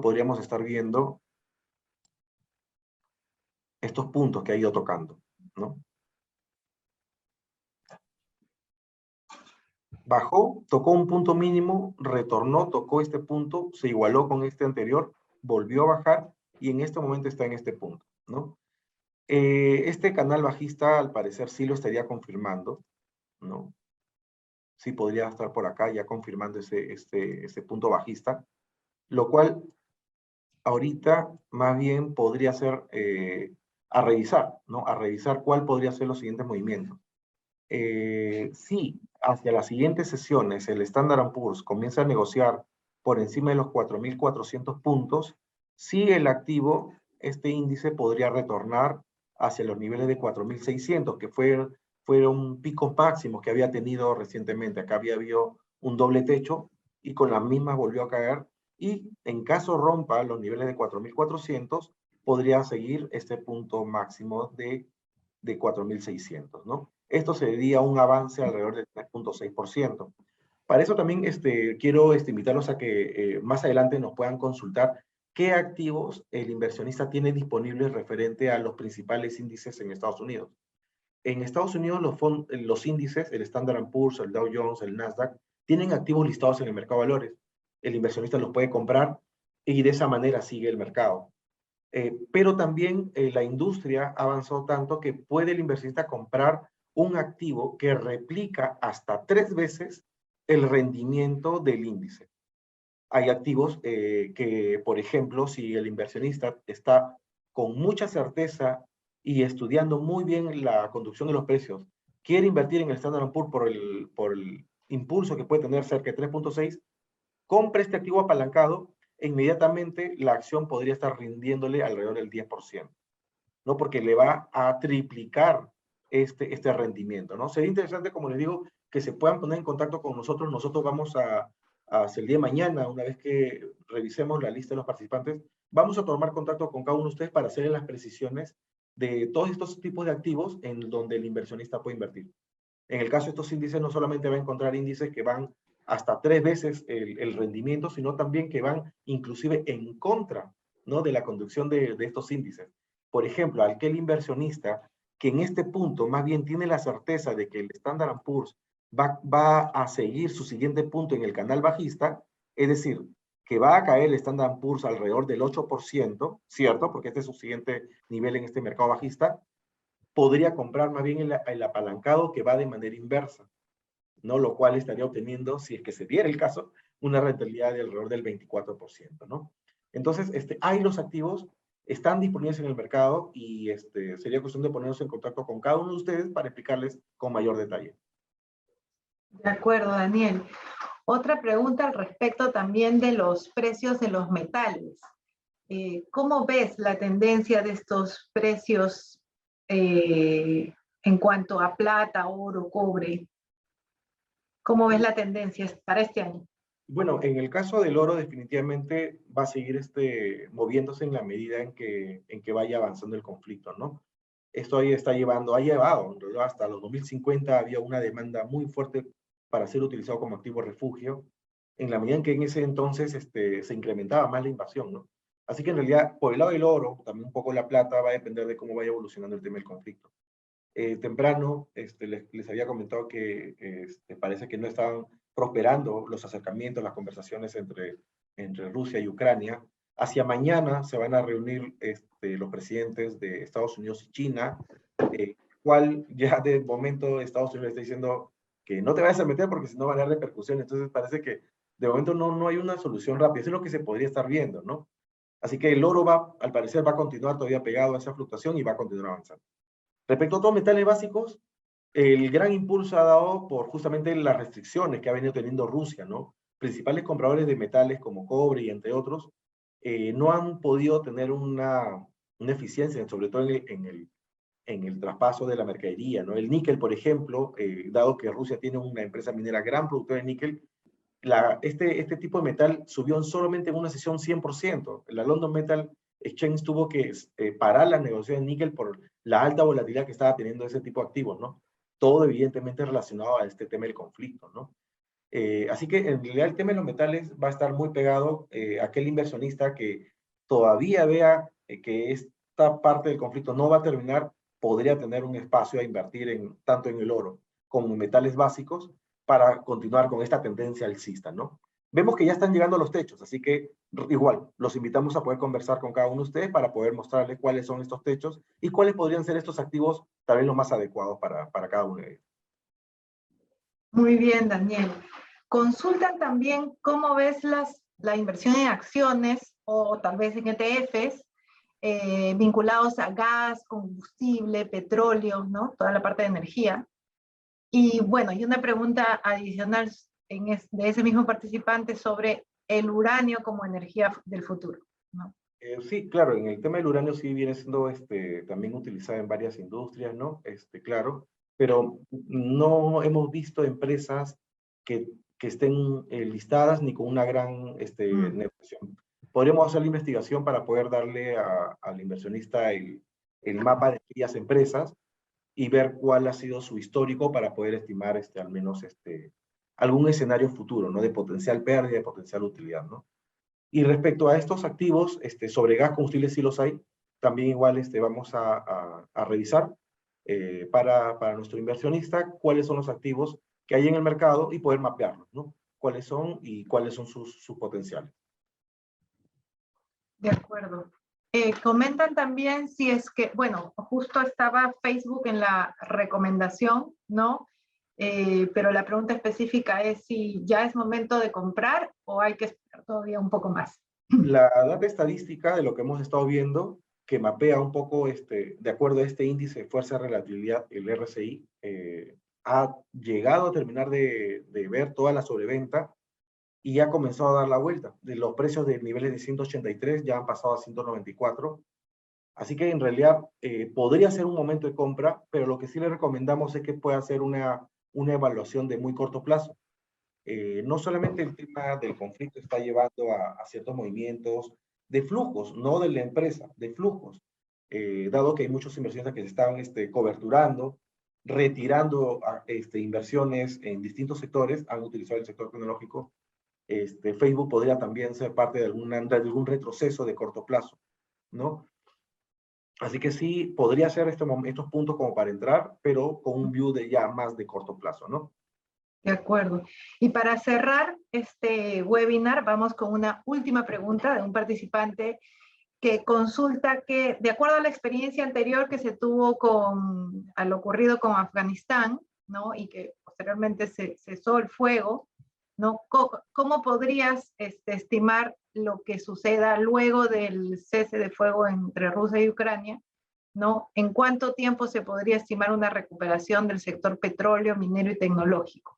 podríamos estar viendo estos puntos que ha ido tocando, ¿no? Bajó, tocó un punto mínimo, retornó, tocó este punto, se igualó con este anterior, volvió a bajar y en este momento está en este punto, ¿no? Este canal bajista al parecer sí lo estaría confirmando. ¿no? Sí podría estar por acá ya confirmando ese punto bajista, lo cual ahorita más bien podría ser a revisar, ¿no? A revisar cuál podría ser los siguientes movimientos. Si hacia las siguientes sesiones el Standard & Poor's comienza a negociar por encima de los 4.400 puntos, sí el activo, este índice podría retornar hacia los niveles de 4.600, que fueron picos máximos que había tenido recientemente. Acá había habido un doble techo y con las mismas volvió a caer, y en caso rompa los niveles de 4.400, podría seguir este punto máximo de 4.600, ¿no? Esto sería un avance alrededor del 3.6%. Para eso también quiero invitarlos a que más adelante nos puedan consultar qué activos el inversionista tiene disponibles referente a los principales índices en Estados Unidos. En Estados Unidos los índices, el Standard & Poor's, el Dow Jones, el Nasdaq, tienen activos listados en el mercado de valores. El inversionista los puede comprar y de esa manera sigue el mercado. Pero también la industria avanzó tanto que puede el inversionista comprar un activo que replica hasta 3 veces el rendimiento del índice. Hay activos que, por ejemplo, si el inversionista está con mucha certeza y estudiando muy bien la conducción de los precios, quiere invertir en el Standard & Poor's por el impulso que puede tener cerca de 3.6, compre este activo apalancado e inmediatamente la acción podría estar rindiéndole alrededor del 10%, ¿no? Porque le va a triplicar este rendimiento, ¿no? Sería interesante, como les digo, que se puedan poner en contacto con nosotros. Nosotros vamos hacia el día de mañana, una vez que revisemos la lista de los participantes, vamos a tomar contacto con cada uno de ustedes para hacerle las precisiones de todos estos tipos de activos en donde el inversionista puede invertir. En el caso de estos índices, no solamente va a encontrar índices que van hasta 3 veces el rendimiento, sino también que van inclusive en contra, ¿no?, de la conducción de estos índices. Por ejemplo, aquel inversionista que en este punto más bien tiene la certeza de que el Standard & Poor's va a seguir su siguiente punto en el canal bajista, es decir, que va a caer el Standard & Poor's alrededor del 8%, ¿cierto? Porque este es su siguiente nivel en este mercado bajista, podría comprar más bien el apalancado que va de manera inversa, ¿no? Lo cual estaría obteniendo, si es que se diera el caso, una rentabilidad de alrededor del 24%, ¿no? Entonces, hay los activos, están disponibles en el mercado y sería cuestión de ponernos en contacto con cada uno de ustedes para explicarles con mayor detalle. De acuerdo, Daniel. Otra pregunta al respecto también de los precios de los metales. ¿Cómo ves la tendencia de estos precios en cuanto a plata, oro, cobre? ¿Cómo ves la tendencia para este año? Bueno, en el caso del oro definitivamente va a seguir moviéndose en la medida en que vaya avanzando el conflicto, ¿no? Esto ahí ha llevado, en realidad hasta los 2050 había una demanda muy fuerte para ser utilizado como activo refugio, en la medida en que en ese entonces se incrementaba más la invasión, ¿no? Así que en realidad, por el lado del oro, también un poco la plata, va a depender de cómo vaya evolucionando el tema del conflicto. Temprano les había comentado que parece que no estaban prosperando los acercamientos, las conversaciones entre Rusia y Ucrania. Hacia mañana se van a reunir los presidentes de Estados Unidos y China, cual ya de momento Estados Unidos está diciendo que no te vayas a meter porque si no van a haber repercusiones. Entonces parece que de momento no hay una solución rápida. Eso es lo que se podría estar viendo, ¿no? Así que el oro al parecer va a continuar todavía pegado a esa fluctuación y va a continuar avanzando. Respecto a otros metales básicos, el gran impulso ha dado por justamente las restricciones que ha venido teniendo Rusia, ¿no? Principales compradores de metales como cobre y entre otros, no han podido tener una eficiencia, sobre todo en el traspaso de la mercadería, ¿no? El níquel, por ejemplo, dado que Rusia tiene una empresa minera gran productora de níquel, este tipo de metal subió solamente en una sesión 100%. La London Metal Exchange tuvo que parar las negociaciones de níquel por la alta volatilidad que estaba teniendo ese tipo de activos, ¿no? Todo evidentemente relacionado a este tema del conflicto, ¿no? Así que en realidad el tema de los metales va a estar muy pegado a aquel inversionista que todavía vea que esta parte del conflicto no va a terminar, podría tener un espacio a invertir tanto en el oro como en metales básicos para continuar con esta tendencia alcista, ¿no? Vemos que ya están llegando a los techos, así que igual los invitamos a poder conversar con cada uno de ustedes para poder mostrarles cuáles son estos techos y cuáles podrían ser estos activos también los más adecuados para cada uno de ellos. Muy bien, Daniel. Consultan también cómo ves la inversión en acciones o tal vez en ETFs vinculados a gas, combustible, petróleo, ¿no? Toda la parte de energía. Y bueno, y una pregunta adicional de ese mismo participante sobre el uranio como energía del futuro, ¿no? Sí, claro, en el tema del uranio sí viene siendo también utilizado en varias industrias, ¿no? Claro, pero no hemos visto empresas que estén listadas ni con una gran Mm, negociación. Podríamos hacer la investigación para poder darle al inversionista el mapa de aquellas empresas y ver cuál ha sido su histórico para poder estimar al menos algún escenario futuro, ¿no? De potencial pérdida, de potencial utilidad, ¿no? Y respecto a estos activos, sobre gas, combustibles sí los hay, también igual vamos a revisar para nuestro inversionista cuáles son los activos que hay en el mercado y poder mapearlos, ¿no? Cuáles son y cuáles son sus potenciales. de acuerdo. Comentan también si es que, bueno, justo estaba Facebook en la recomendación, ¿no? Pero la pregunta específica es si ya es momento de comprar o hay que esperar todavía un poco más. La data estadística de lo que hemos estado viendo, que mapea un poco, de acuerdo a este índice de fuerza de relatividad, el RSI, ha llegado a terminar de ver toda la sobreventa y ha comenzado a dar la vuelta. De los precios de niveles de 183 ya han pasado a 194. Así que en realidad podría ser un momento de compra, pero lo que sí le recomendamos es que pueda hacer una evaluación de muy corto plazo. No solamente el tema del conflicto está llevando a ciertos movimientos de flujos, no de la empresa, de flujos, dado que hay muchos inversionistas que se están coberturando, retirando inversiones en distintos sectores, han utilizado el sector tecnológico. Facebook podría también ser parte de algún retroceso de corto plazo, ¿no? Así que sí, podría ser estos puntos como para entrar, pero con un view de ya más de corto plazo, ¿no? De acuerdo. Y para cerrar este webinar, vamos con una última pregunta de un participante que consulta que, de acuerdo a la experiencia anterior que se tuvo a lo ocurrido con Afganistán, ¿no? Y que posteriormente se cesó el fuego, ¿no? ¿Cómo podrías estimar lo que suceda luego del cese de fuego entre Rusia y Ucrania, ¿no? ¿En cuánto tiempo se podría estimar una recuperación del sector petróleo, minero y tecnológico?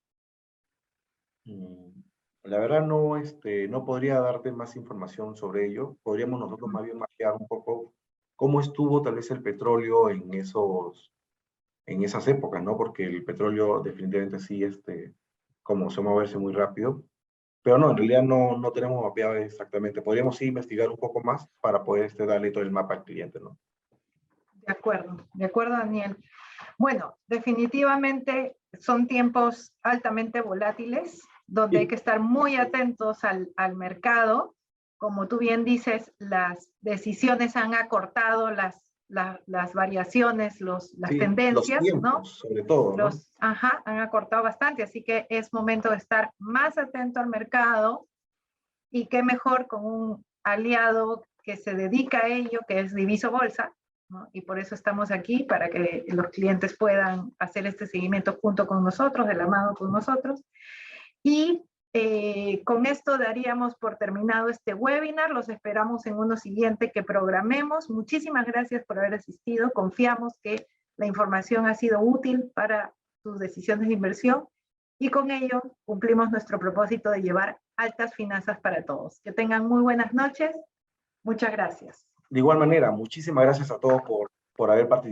La verdad no podría darte más información sobre ello. Podríamos nosotros más bien mapear un poco cómo estuvo tal vez el petróleo en esas épocas, ¿no? Porque el petróleo definitivamente sí, comenzó a moverse muy rápido. Pero no, en realidad no tenemos mapeado exactamente. Podríamos sí investigar un poco más para poder darle todo el mapa al cliente, ¿no? De acuerdo, Daniel. Bueno, definitivamente son tiempos altamente volátiles, donde hay Sí, que estar muy atentos al mercado. Como tú bien dices, las decisiones han acortado las variaciones, las sí, los tendencias, ¿no? tiempos, sobre todo, ¿no? Han acortado bastante, así que es momento de estar más atento al mercado y qué mejor con un aliado que se dedica a ello, que es Diviso Bolsa, ¿no? Y por eso estamos aquí, para que los clientes puedan hacer este seguimiento junto con nosotros, de la mano con nosotros. Y con esto daríamos por terminado este webinar. Los esperamos en uno siguiente que programemos. Muchísimas gracias por haber asistido. Confiamos que la información ha sido útil para sus decisiones de inversión y con ello cumplimos nuestro propósito de llevar altas finanzas para todos. Que tengan muy buenas noches. Muchas gracias. De igual manera, muchísimas gracias a todos por haber participado.